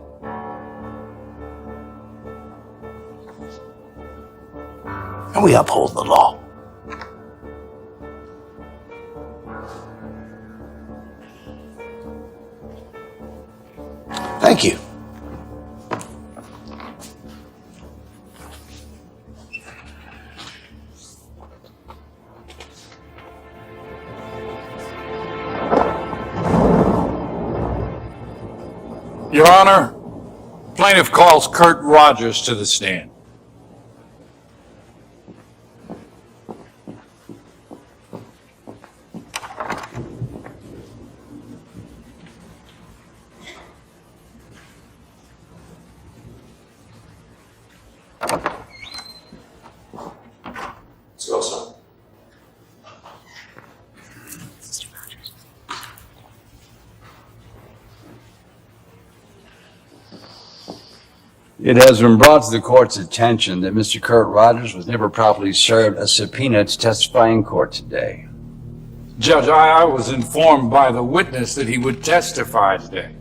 [SPEAKER 17] and we uphold the law. Thank you.
[SPEAKER 11] Your Honor, plaintiff calls Kurt Rogers to the stand.
[SPEAKER 5] Let's go, son.
[SPEAKER 16] It has been brought to the court's attention that Mr. Kurt Rogers was never properly served a subpoena to testify in court today.
[SPEAKER 11] Judge, I was informed by the witness that he would testify today,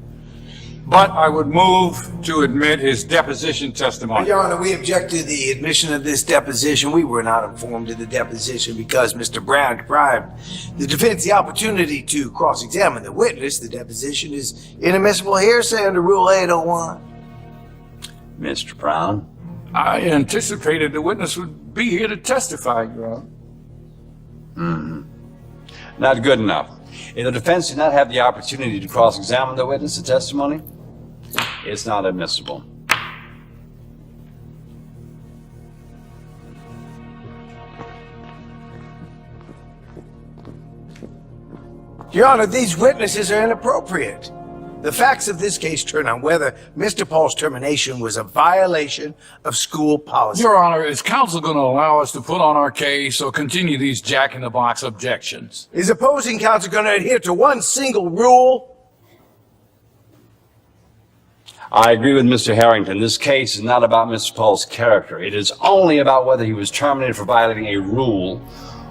[SPEAKER 11] but I would move to admit his deposition testimony.
[SPEAKER 17] Your Honor, we object to the admission of this deposition. We were not informed of the deposition because Mr. Brown deprived the defense the opportunity to cross-examine the witness. The deposition is inadmissible hearsay under Rule 801.
[SPEAKER 16] Mr. Brown?
[SPEAKER 11] I anticipated the witness would be here to testify, Your Honor.
[SPEAKER 16] Not good enough. If the defense did not have the opportunity to cross-examine the witness, the testimony, it's not admissible.
[SPEAKER 17] Your Honor, these witnesses are inappropriate. The facts of this case turn on whether Mr. Paul's termination was a violation of school policy.
[SPEAKER 11] Your Honor, is counsel going to allow us to put on our case or continue these jack-in-the-box objections?
[SPEAKER 17] Is opposing counsel going to adhere to one single rule?
[SPEAKER 16] I agree with Mr. Harrington. This case is not about Mr. Paul's character. It is only about whether he was terminated for violating a rule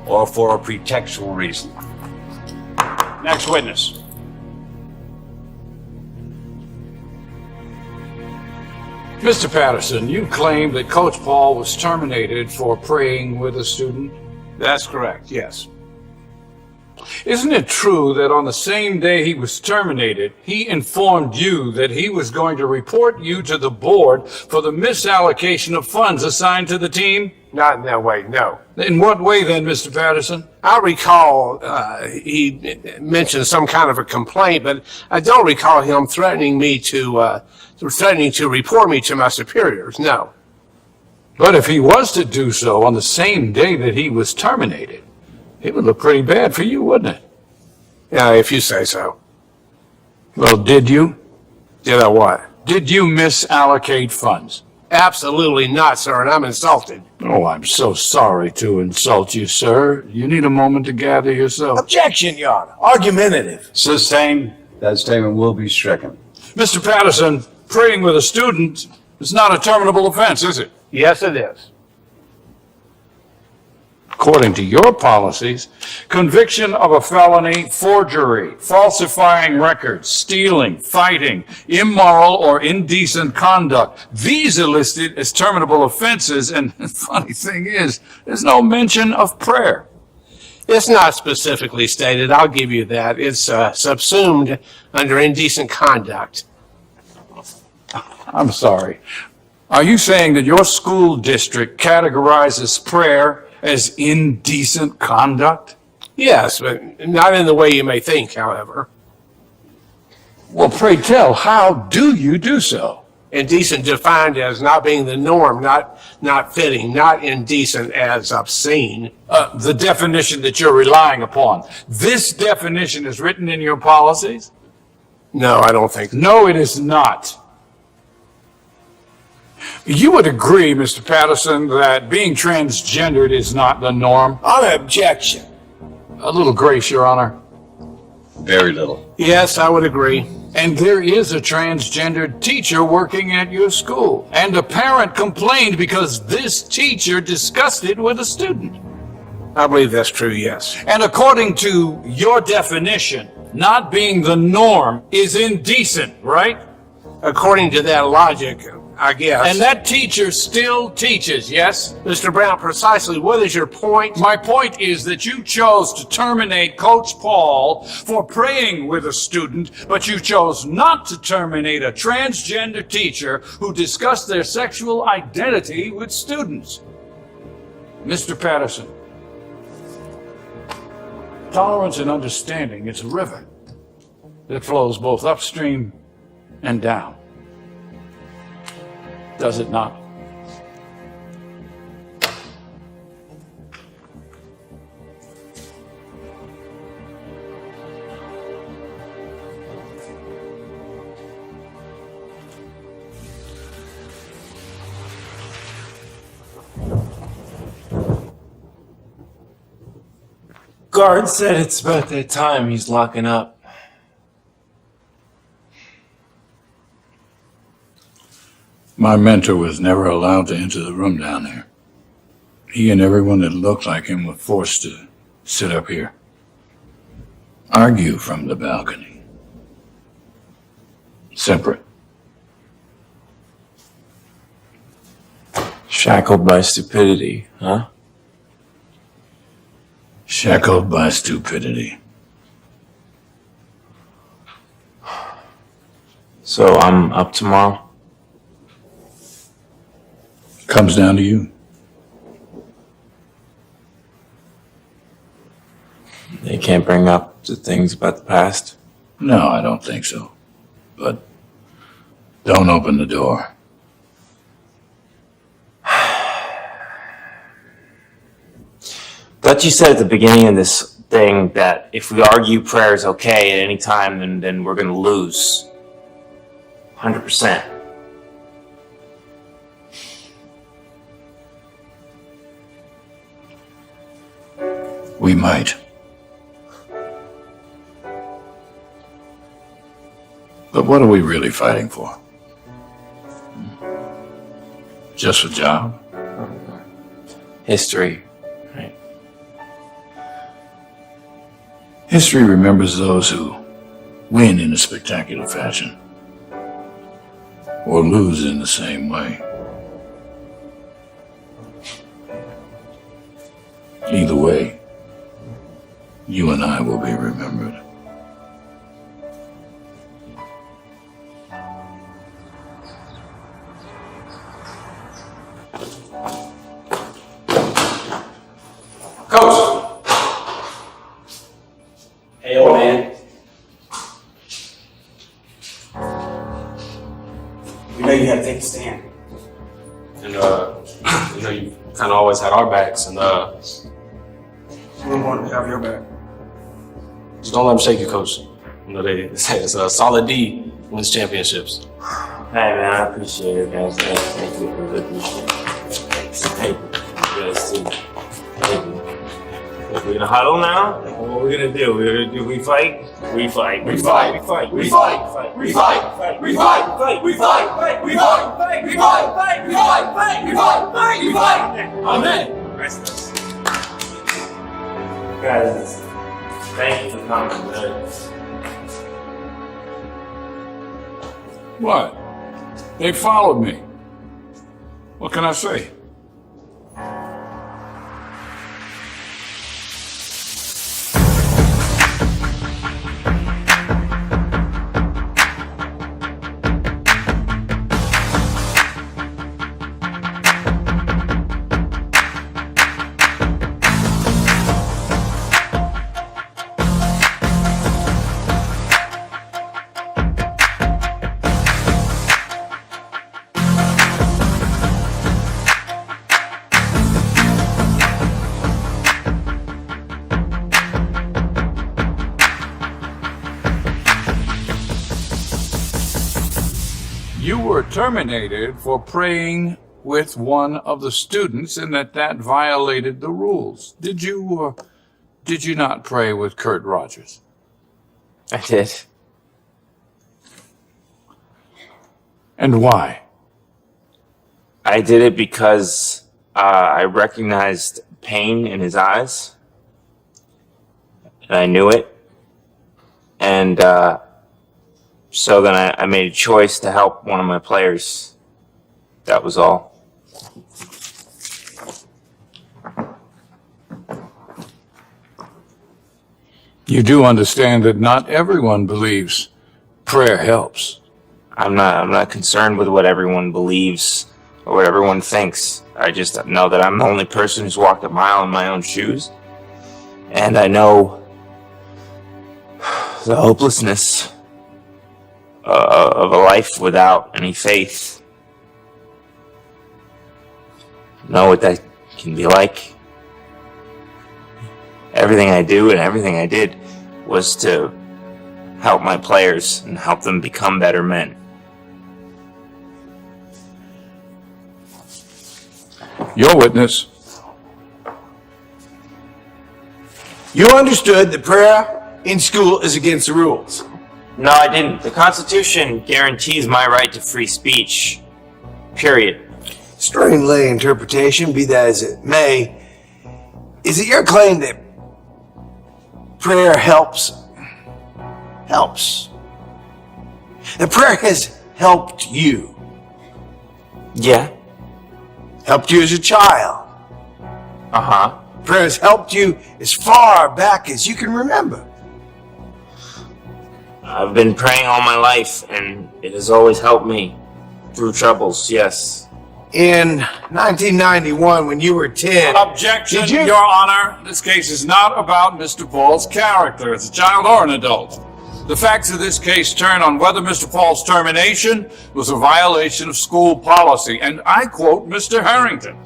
[SPEAKER 16] or for a pretextual reason. Next witness.
[SPEAKER 11] Mr. Patterson, you claim that Coach Paul was terminated for praying with a student?
[SPEAKER 15] That's correct, yes.
[SPEAKER 11] Isn't it true that on the same day he was terminated, he informed you that he was going to report you to the board for the misallocation of funds assigned to the team?
[SPEAKER 15] Not in that way, no.
[SPEAKER 11] In what way then, Mr. Patterson?
[SPEAKER 15] I recall he mentioned some kind of a complaint, but I don't recall him threatening to report me to my superiors, no.
[SPEAKER 11] But if he was to do so on the same day that he was terminated, it would look pretty bad for you, wouldn't it?
[SPEAKER 15] Yeah, if you say so.
[SPEAKER 11] Well, did you?
[SPEAKER 15] Did I what?
[SPEAKER 11] Did you misallocate funds?
[SPEAKER 15] Absolutely not, sir, and I'm insulted.
[SPEAKER 11] Oh, I'm so sorry to insult you, sir. You need a moment to gather yourself.
[SPEAKER 17] Objection, Your Honor. Argumentative.
[SPEAKER 16] Sustained. That statement will be stricken.
[SPEAKER 11] Mr. Patterson, praying with a student is not a terminable offense, is it?
[SPEAKER 15] Yes, it is.
[SPEAKER 11] According to your policies, conviction of a felony, forgery, falsifying records, stealing, fighting, immoral or indecent conduct, these are listed as terminable offenses, and the funny thing is, there's no mention of prayer.
[SPEAKER 15] It's not specifically stated, I'll give you that. It's subsumed under indecent conduct.
[SPEAKER 11] I'm sorry. Are you saying that your school district categorizes prayer as indecent conduct?
[SPEAKER 15] Yes, but not in the way you may think, however.
[SPEAKER 11] Well, pray tell, how do you do so?
[SPEAKER 15] Indecent defined as not being the norm, not fitting, not indecent as obscene.
[SPEAKER 11] The definition that you're relying upon. This definition is written in your policies?
[SPEAKER 15] No, I don't think so.
[SPEAKER 11] No, it is not. You would agree, Mr. Patterson, that being transgendered is not the norm?
[SPEAKER 17] On objection.
[SPEAKER 11] A little grace, Your Honor.
[SPEAKER 16] Very little.
[SPEAKER 15] Yes, I would agree.
[SPEAKER 11] And there is a transgendered teacher working at your school. And a parent complained because this teacher discussed it with a student.
[SPEAKER 15] I believe that's true, yes.
[SPEAKER 11] And according to your definition, not being the norm is indecent, right?
[SPEAKER 15] According to that logic, I guess.
[SPEAKER 11] And that teacher still teaches, yes?
[SPEAKER 15] Mr. Brown, precisely what is your point?
[SPEAKER 11] My point is that you chose to terminate Coach Paul for praying with a student, but you chose not to terminate a transgender teacher who discussed their sexual identity with students. Mr. Patterson, tolerance and understanding is a river that flows both upstream and down. Does it not?
[SPEAKER 2] Guard said it's about that time he's locking up.
[SPEAKER 11] My mentor was never allowed to enter the room down there. He and everyone that looked like him were forced to sit up here. Argue from the balcony. Separate.
[SPEAKER 2] Shackled by stupidity, huh?
[SPEAKER 11] Shackled by stupidity.
[SPEAKER 2] So I'm up tomorrow?
[SPEAKER 11] Comes down to you.
[SPEAKER 2] They can't bring up the things about the past?
[SPEAKER 11] No, I don't think so. But don't open the door.
[SPEAKER 2] Thought you said at the beginning of this thing that if we argue prayer is okay at any time, then we're gonna lose. 100%.
[SPEAKER 11] We might. But what are we really fighting for? Just a job?
[SPEAKER 2] History.
[SPEAKER 11] History remembers those who win in a spectacular fashion, or lose in the same way. Either way, you and I will be remembered.
[SPEAKER 7] Coach! Hey, old man. You know you had to take a stand. And, you know, you kind of always had our backs, and, we wanted to have your back. Just don't let them shake you, Coach. You know, they say it's a solid D wins championships.
[SPEAKER 2] Hey, man, I appreciate it, guys. Thank you. I really appreciate it. Thanks. Thank you. You guys, too. Thank you. We're gonna huddle now? What are we gonna do? We fight? We fight. We fight. We fight. We fight. We fight. We fight. We fight. We fight. We fight. We fight. We fight. We fight. We fight. Amen. Guys, thank you for coming today.
[SPEAKER 11] What? They followed me. What can I say? You were terminated for praying with one of the students and that violated the rules. Did you not pray with Kurt Rogers?
[SPEAKER 2] I did.
[SPEAKER 11] And why?
[SPEAKER 2] I did it because I recognized pain in his eyes. And I knew it. And so then I made a choice to help one of my players. That was all.
[SPEAKER 11] You do understand that not everyone believes prayer helps.
[SPEAKER 2] I'm not concerned with what everyone believes or what everyone thinks. I just know that I'm the only person who's walked a mile in my own shoes. And I know the hopelessness of a life without any faith. Know what that can be like. Everything I do and everything I did was to help my players and help them become better men.
[SPEAKER 11] Your witness.
[SPEAKER 17] You understood that prayer in school is against the rules.
[SPEAKER 2] No, I didn't. The Constitution guarantees my right to free speech. Period.
[SPEAKER 17] Strange lay interpretation, be that as it may, is it your claim that prayer helps? That prayer has helped you.
[SPEAKER 2] Yeah.
[SPEAKER 17] Helped you as a child.
[SPEAKER 2] Uh-huh.
[SPEAKER 17] Prayer has helped you as far back as you can remember.
[SPEAKER 2] I've been praying all my life, and it has always helped me through troubles, yes.
[SPEAKER 17] In 1991, when you were 10...
[SPEAKER 11] Objection, Your Honor. This case is not about Mr. Paul's character as a child or an adult. The facts of this case turn on whether Mr. Paul's termination was a violation of school policy, and I quote Mr. Harrington.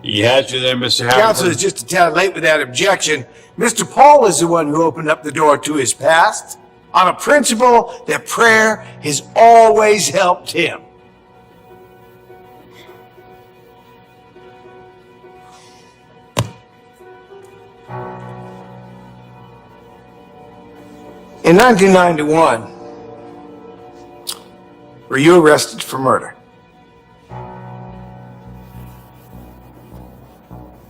[SPEAKER 16] He has you there, Mr. Harrington.
[SPEAKER 17] Counsel is just a tad late with that objection. Mr. Paul is the one who opened up the door to his past on a principle that prayer has always helped him. In 1991, were you arrested for murder?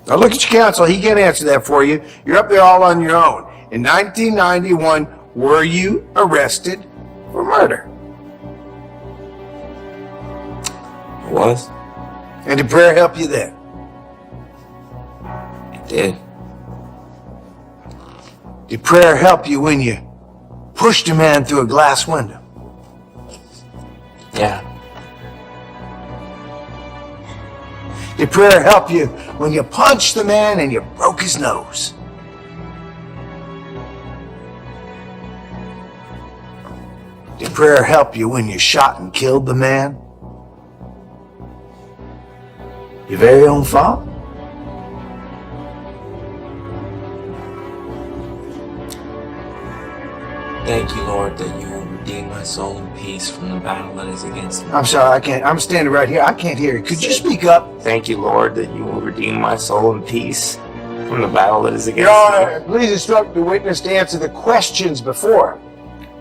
[SPEAKER 17] Now look at your counsel. He can't answer that for you. You're up there all on your own. In 1991, were you arrested for murder?
[SPEAKER 2] I was.
[SPEAKER 17] And did prayer help you then?
[SPEAKER 2] It did.
[SPEAKER 17] Did prayer help you when you pushed a man through a glass window?
[SPEAKER 2] Yeah.
[SPEAKER 17] Did prayer help you when you punched the man and you broke his nose? Did prayer help you when you shot and killed the man? Your very own father?
[SPEAKER 2] Thank you, Lord, that you will redeem my soul in peace from the battle that is against me.
[SPEAKER 17] I'm sorry, I can't. I'm standing right here. I can't hear you. Could you speak up?
[SPEAKER 2] Thank you, Lord, that you will redeem my soul in peace from the battle that is against
[SPEAKER 17] Your Honor,
[SPEAKER 2] me.
[SPEAKER 17] please instruct the witness to answer the questions before him.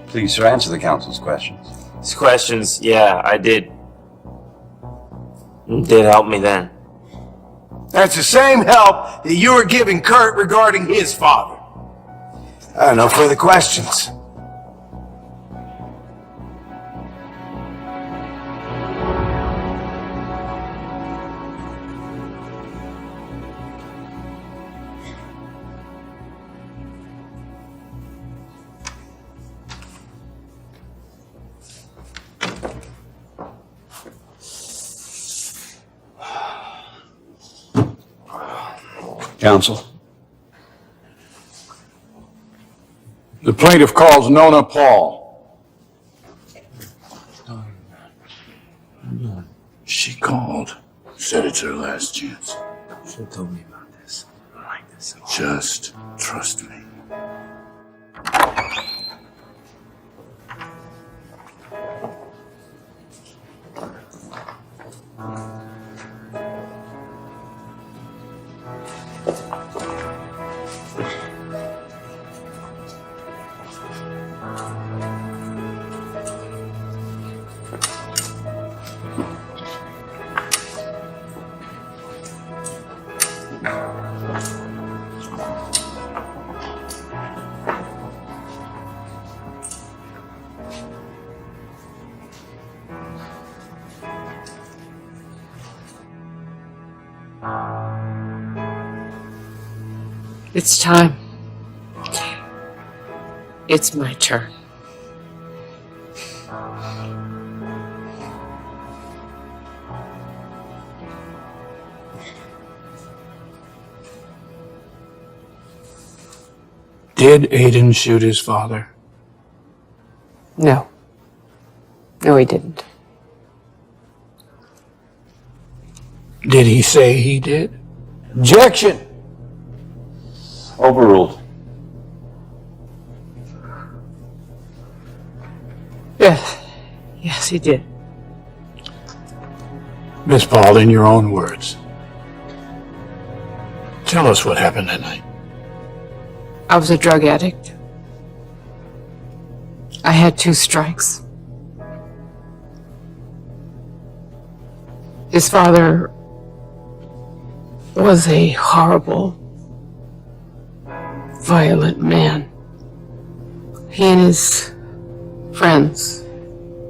[SPEAKER 16] Please, sir, answer the counsel's questions.
[SPEAKER 2] These questions, yeah, I did. It did help me then.
[SPEAKER 17] That's the same help that you were giving Kurt regarding his father. No further questions.
[SPEAKER 16] Counsel.
[SPEAKER 11] The plaintiff calls Nona Paul. She called, said it's her last chance.
[SPEAKER 2] Should have told me about this. I don't like this at all.
[SPEAKER 11] Just trust me.
[SPEAKER 3] It's time. It's my turn.
[SPEAKER 11] Did Aiden shoot his father?
[SPEAKER 3] No. No, he didn't.
[SPEAKER 11] Did he say he did?
[SPEAKER 7] Objection! Overruled.
[SPEAKER 3] Yes. Yes, he did.
[SPEAKER 11] Miss Paul, in your own words, tell us what happened that night.
[SPEAKER 3] I was a drug addict. I had 2 strikes. His father was a horrible, violent man. He and his friends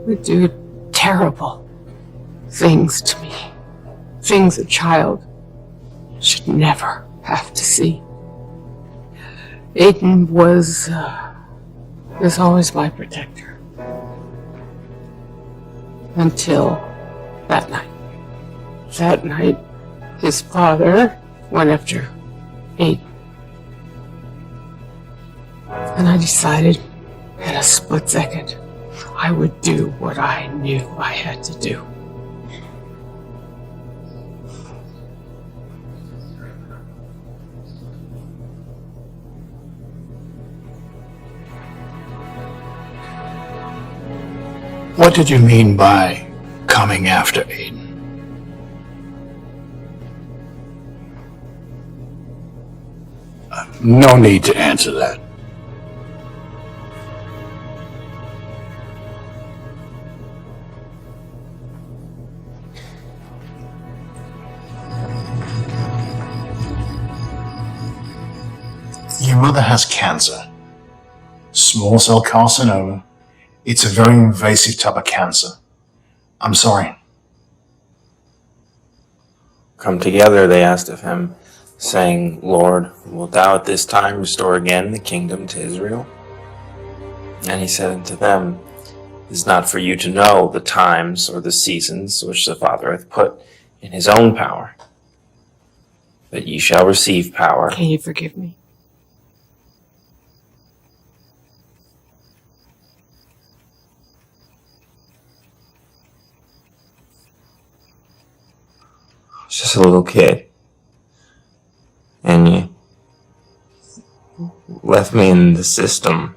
[SPEAKER 3] would do terrible things to me. Things a child should never have to see. Aiden was always my protector. Until that night. That night, his father went after Aiden. And I decided, in a split second, I would do what I knew I had to do.
[SPEAKER 11] What did you mean by coming after Aiden? No need to answer that.
[SPEAKER 21] Your mother has cancer. Small cell carcinoma. It's a very invasive type of cancer. I'm sorry.
[SPEAKER 22] Come together, they asked of him, saying, Lord, wilt thou at this time restore again the kingdom to Israel? And he said unto them, It is not for you to know the times or the seasons which the Father hath put in his own power, but ye shall receive power.
[SPEAKER 3] Can you forgive me?
[SPEAKER 22] Just a little kid. And you left me in the system.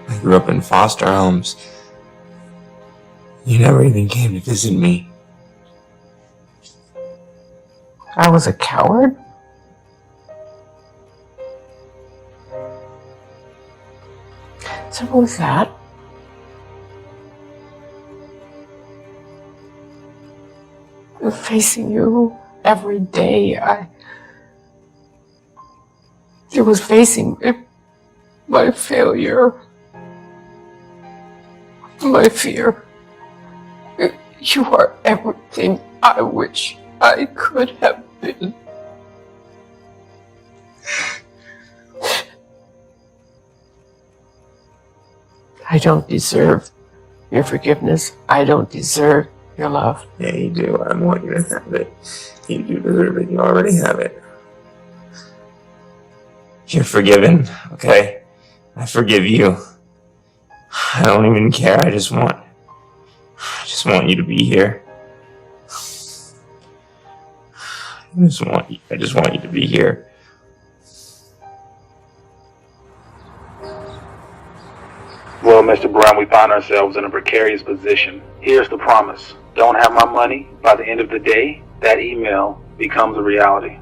[SPEAKER 22] I grew up in foster homes. You never even came to visit me.
[SPEAKER 3] I was a coward? Simple as that. Facing you every day, it was facing my failure, my fear. You are everything I wish I could have been. I don't deserve your forgiveness. I don't deserve your love.
[SPEAKER 22] Yeah, you do. I want you to have it. You do deserve it. You already have it. You're forgiven, okay? I forgive you. I don't even care. I just want you to be here. I just want you to be here.
[SPEAKER 10] Well, Mr. Brown, we find ourselves in a precarious position. Here's the promise. Don't have my money. By the end of the day, that email becomes a reality.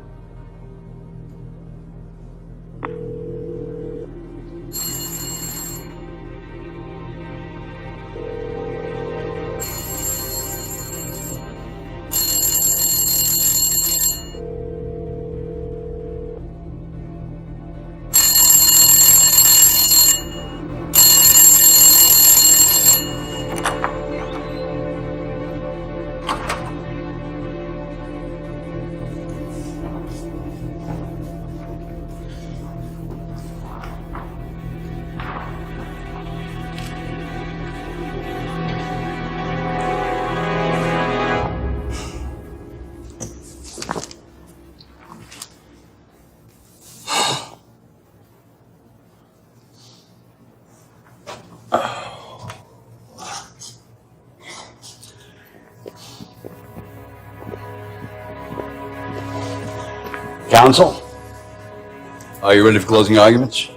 [SPEAKER 16] Counsel, are you ready for closing arguments?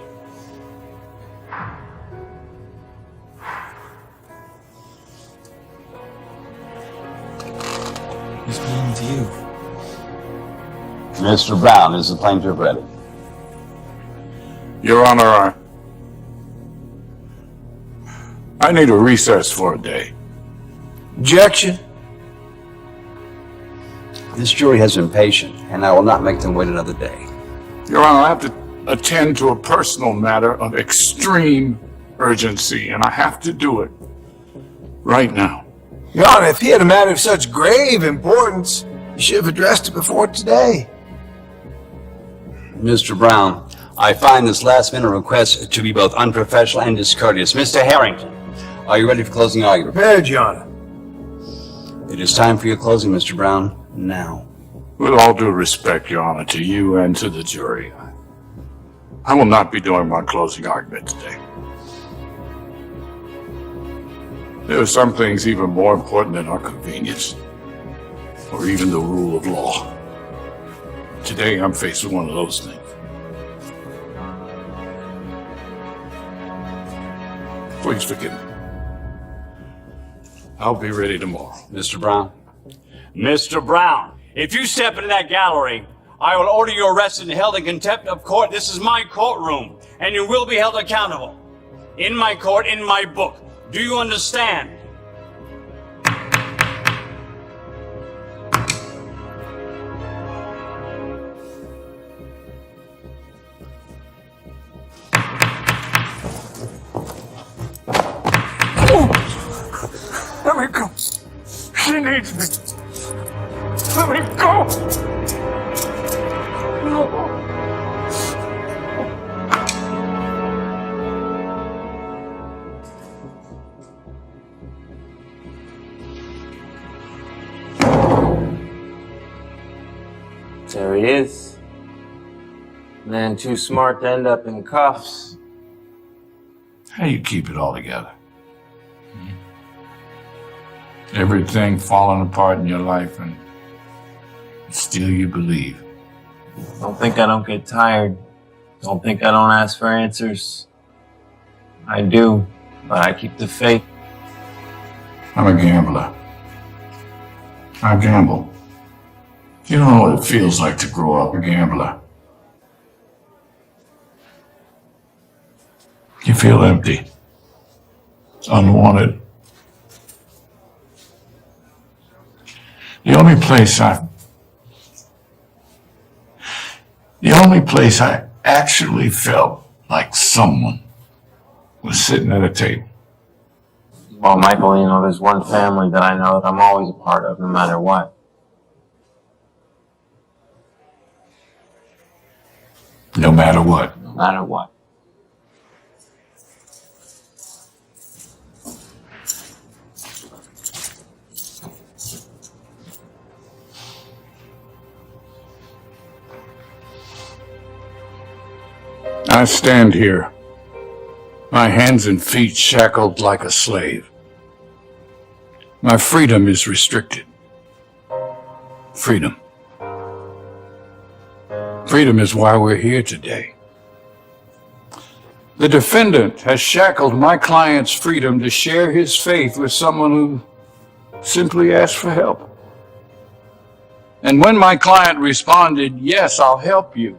[SPEAKER 14] Who's speaking to you?
[SPEAKER 16] Mr. Brown, is the plaintiff ready?
[SPEAKER 11] Your Honor, I need a recess for a day.
[SPEAKER 17] Objection.
[SPEAKER 16] This jury has been patient, and I will not make them wait another day.
[SPEAKER 11] Your Honor, I have to attend to a personal matter of extreme urgency, and I have to do it right now.
[SPEAKER 17] Your Honor, if he had a matter of such grave importance, you should have addressed it before today.
[SPEAKER 16] Mr. Brown, I find this last-minute request to be both unprofessional and discourteous. Mr. Harrington, are you ready for closing argument?
[SPEAKER 17] Prepared, Your Honor.
[SPEAKER 16] It is time for your closing, Mr. Brown. Now.
[SPEAKER 11] With all due respect, Your Honor, to you and to the jury, I will not be doing my closing argument today. There are some things even more important than our convenience, or even the rule of law. Today, I'm faced with one of those things. Please forgive me. I'll be ready tomorrow.
[SPEAKER 16] Mr. Brown?
[SPEAKER 1] Mr. Brown, if you step into that gallery, I will order you arrested and held in contempt of court. This is my courtroom, and you will be held accountable. In my court, in my book. Do you understand?
[SPEAKER 11] Let me go. She needs me. Let me go. No.
[SPEAKER 22] There he is. Man too smart to end up in cuffs.
[SPEAKER 11] How you keep it all together? Everything falling apart in your life, and still you believe.
[SPEAKER 22] Don't think I don't get tired. Don't think I don't ask for answers. I do, but I keep the faith.
[SPEAKER 11] I'm a gambler. I gamble. You don't know what it feels like to grow up a gambler. You feel empty, unwanted. The only place I actually felt like someone was sitting at a table.
[SPEAKER 22] Well, Michael, you know, there's one family that I know that I'm always a part of, no matter what.
[SPEAKER 11] No matter what.
[SPEAKER 22] No matter what.
[SPEAKER 11] I stand here, my hands and feet shackled like a slave. My freedom is restricted. Freedom. Freedom is why we're here today. The defendant has shackled my client's freedom to share his faith with someone who simply asked for help. And when my client responded, "Yes, I'll help you,"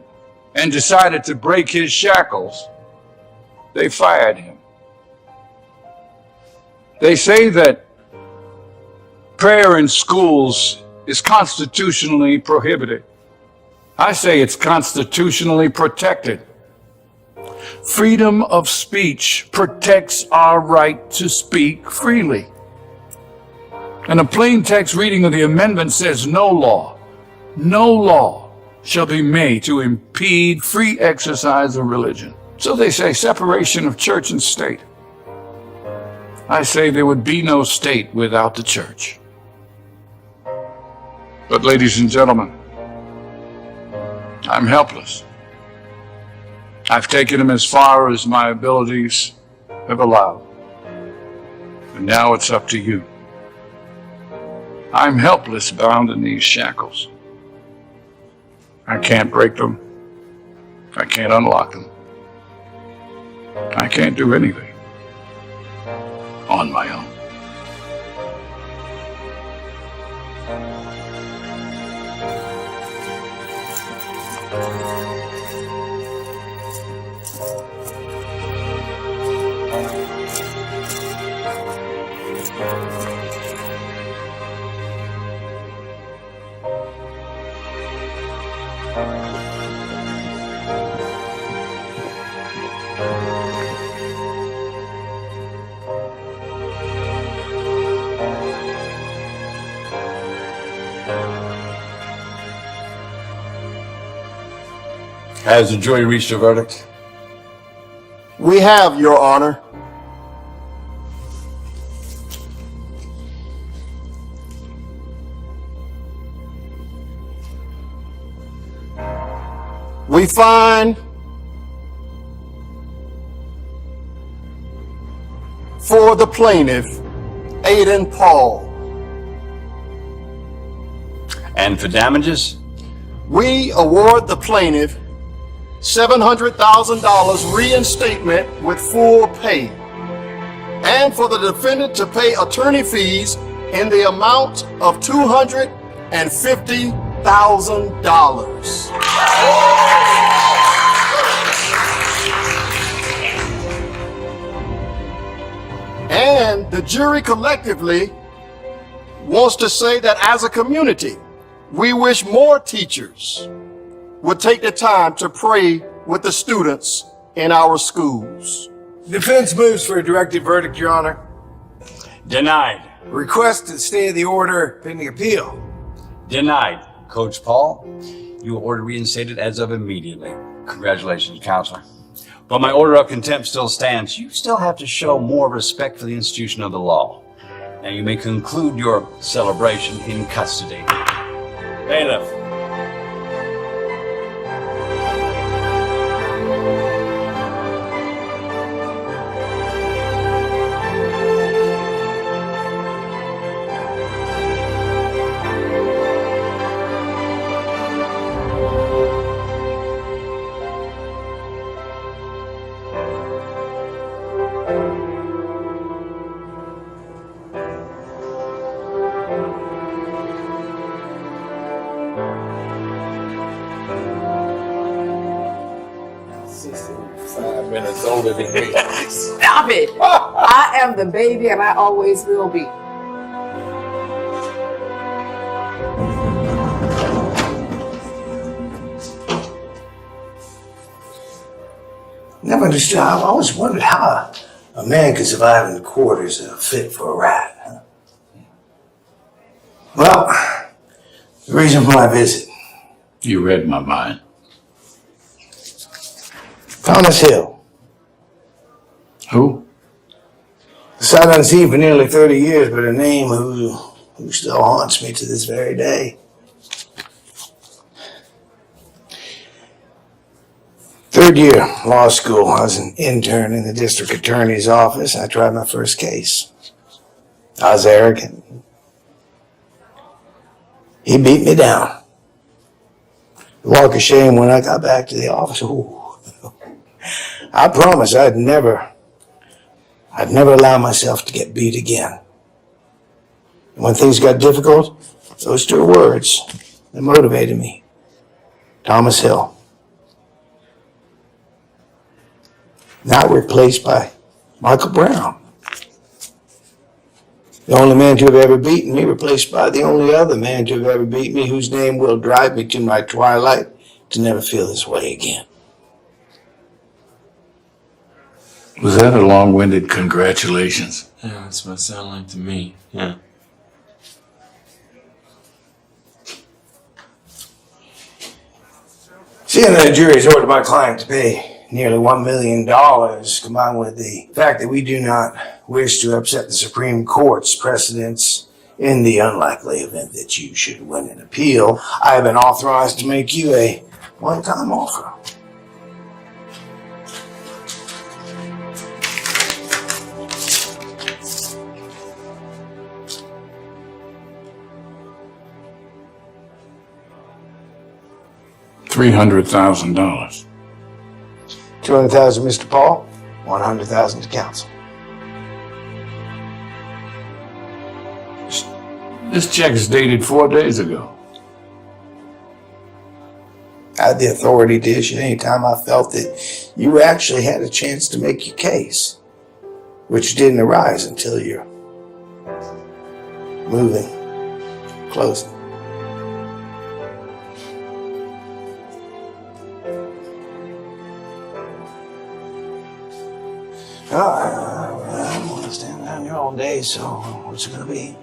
[SPEAKER 11] and decided to break his shackles, they fired him. They say that prayer in schools is constitutionally prohibited. I say it's constitutionally protected. Freedom of speech protects our right to speak freely. And a plain text reading of the amendment says no law shall be made to impede free exercise of religion. So they say separation of church and state. I say there would be no state without the church. But ladies and gentlemen, I'm helpless. I've taken him as far as my abilities have allowed. And now it's up to you. I'm helpless bound in these shackles. I can't break them. I can't unlock them. I can't do anything on my own.
[SPEAKER 17] Has the jury reached a verdict?
[SPEAKER 4] We have, Your Honor. We find for the plaintiff, Aiden Paul.
[SPEAKER 16] And for damages?
[SPEAKER 4] We award the plaintiff $700,000 reinstatement with full pay, and for the defendant to pay attorney fees in the amount of $250,000. And the jury collectively wants to say that as a community, we wish more teachers would take the time to pray with the students in our schools.
[SPEAKER 17] Defense moves for a directed verdict, Your Honor.
[SPEAKER 1] Denied.
[SPEAKER 17] Request to stay the order pending appeal.
[SPEAKER 1] Denied.
[SPEAKER 16] Coach Paul, you are ordered reinstated as of immediately. Congratulations, counselor.
[SPEAKER 1] But my order of contempt still stands. You still have to show more respect for the institution of the law. Now you may conclude your celebration in custody. Bailiff.
[SPEAKER 11] Older than me.
[SPEAKER 3] Stop it! I am the baby and I always will be.
[SPEAKER 17] Never understood. I've always wondered how a man could survive in the quarters fit for a rat. Huh? Well, the reason for my visit.
[SPEAKER 11] You read my mind.
[SPEAKER 17] Thomas Hill.
[SPEAKER 11] Who?
[SPEAKER 17] The sight unseen for nearly 30 years, but a name who still haunts me to this very day. Third year law school. I was an intern in the district attorney's office. I tried my first case. I was arrogant. He beat me down. The walk of shame when I got back to the office. Ooh. I promised I'd never allow myself to get beat again. And when things got difficult, those two words that motivated me. Thomas Hill. Now replaced by Michael Brown. The only man to have ever beaten me, replaced by the only other man to have ever beat me, whose name will drive me to my twilight to never feel this way again.
[SPEAKER 11] Was that a long-winded congratulations?
[SPEAKER 22] Yeah, that's what it sounded like to me. Yeah.
[SPEAKER 17] Seeing that the jury has ordered my client to pay nearly $1 million, combined with the fact that we do not wish to upset the Supreme Court's precedents in the unlikely event that you should win an appeal, I have been authorized to make you a one-time offer.
[SPEAKER 11] $300,000.
[SPEAKER 17] $200,000, Mr. Paul. $100,000 to counsel.
[SPEAKER 11] This check is dated 4 days ago.
[SPEAKER 17] I had the authority to issue any time I felt that you actually had a chance to make your case, which didn't arise until you're moving, closing. I'm going to stand down here all day, so what's it going to be?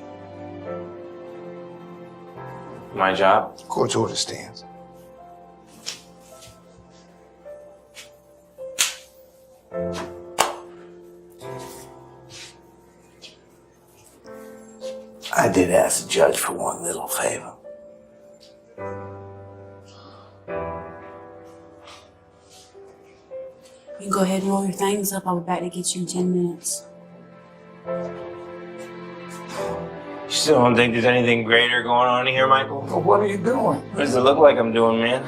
[SPEAKER 22] My job?
[SPEAKER 17] Court's order stands. I did ask the judge for one little favor.
[SPEAKER 6] You can go ahead and roll your things up. I'll be back to get you in 10 minutes.
[SPEAKER 2] You still don't think there's anything greater going on here, Michael?
[SPEAKER 11] Well, what are you doing?
[SPEAKER 2] What does it look like I'm doing, man?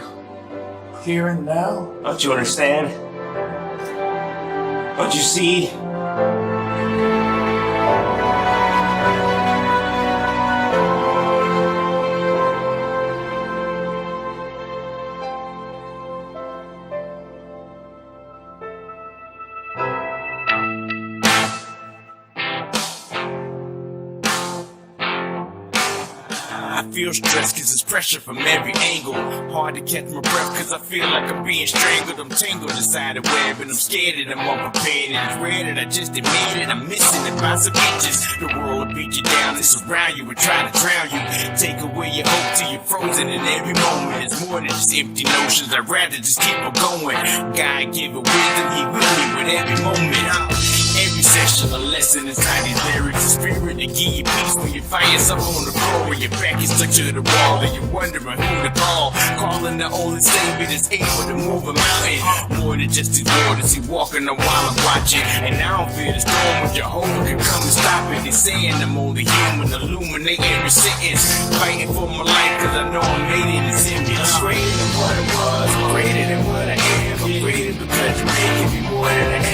[SPEAKER 11] Here and now?
[SPEAKER 2] Don't you understand? Don't you see?
[SPEAKER 8] I feel stressed cause it's pressure from every angle. Hard to catch my breath cause I feel like I'm being strangled. I'm tangled inside a web and I'm scared and I'm unprepared. And it's rare that I just admit it, I'm missing it by some inches. The world will beat you down and surround you and try to drown you. Take away your hope till you're frozen in every moment. It's more than just empty notions, I'd rather just keep on going. God give it wisdom, he with me with every moment. Every session a lesson inside these lyrics. A spirit to give you peace when you find yourself on the floor and your back is stuck to the wall and you're wondering who to call. Calling the only savior that's able to move a mountain. More than just his waters, he walking the while I'm watching. And I don't fear the storm when Jehovah can come and stop it. He's saying I'm only human, illuminate every sentence. Fighting for my life cause I know I'm made in his image. I'm greater than what I was, greater than what I am. I'm greater because you're making me more than I am.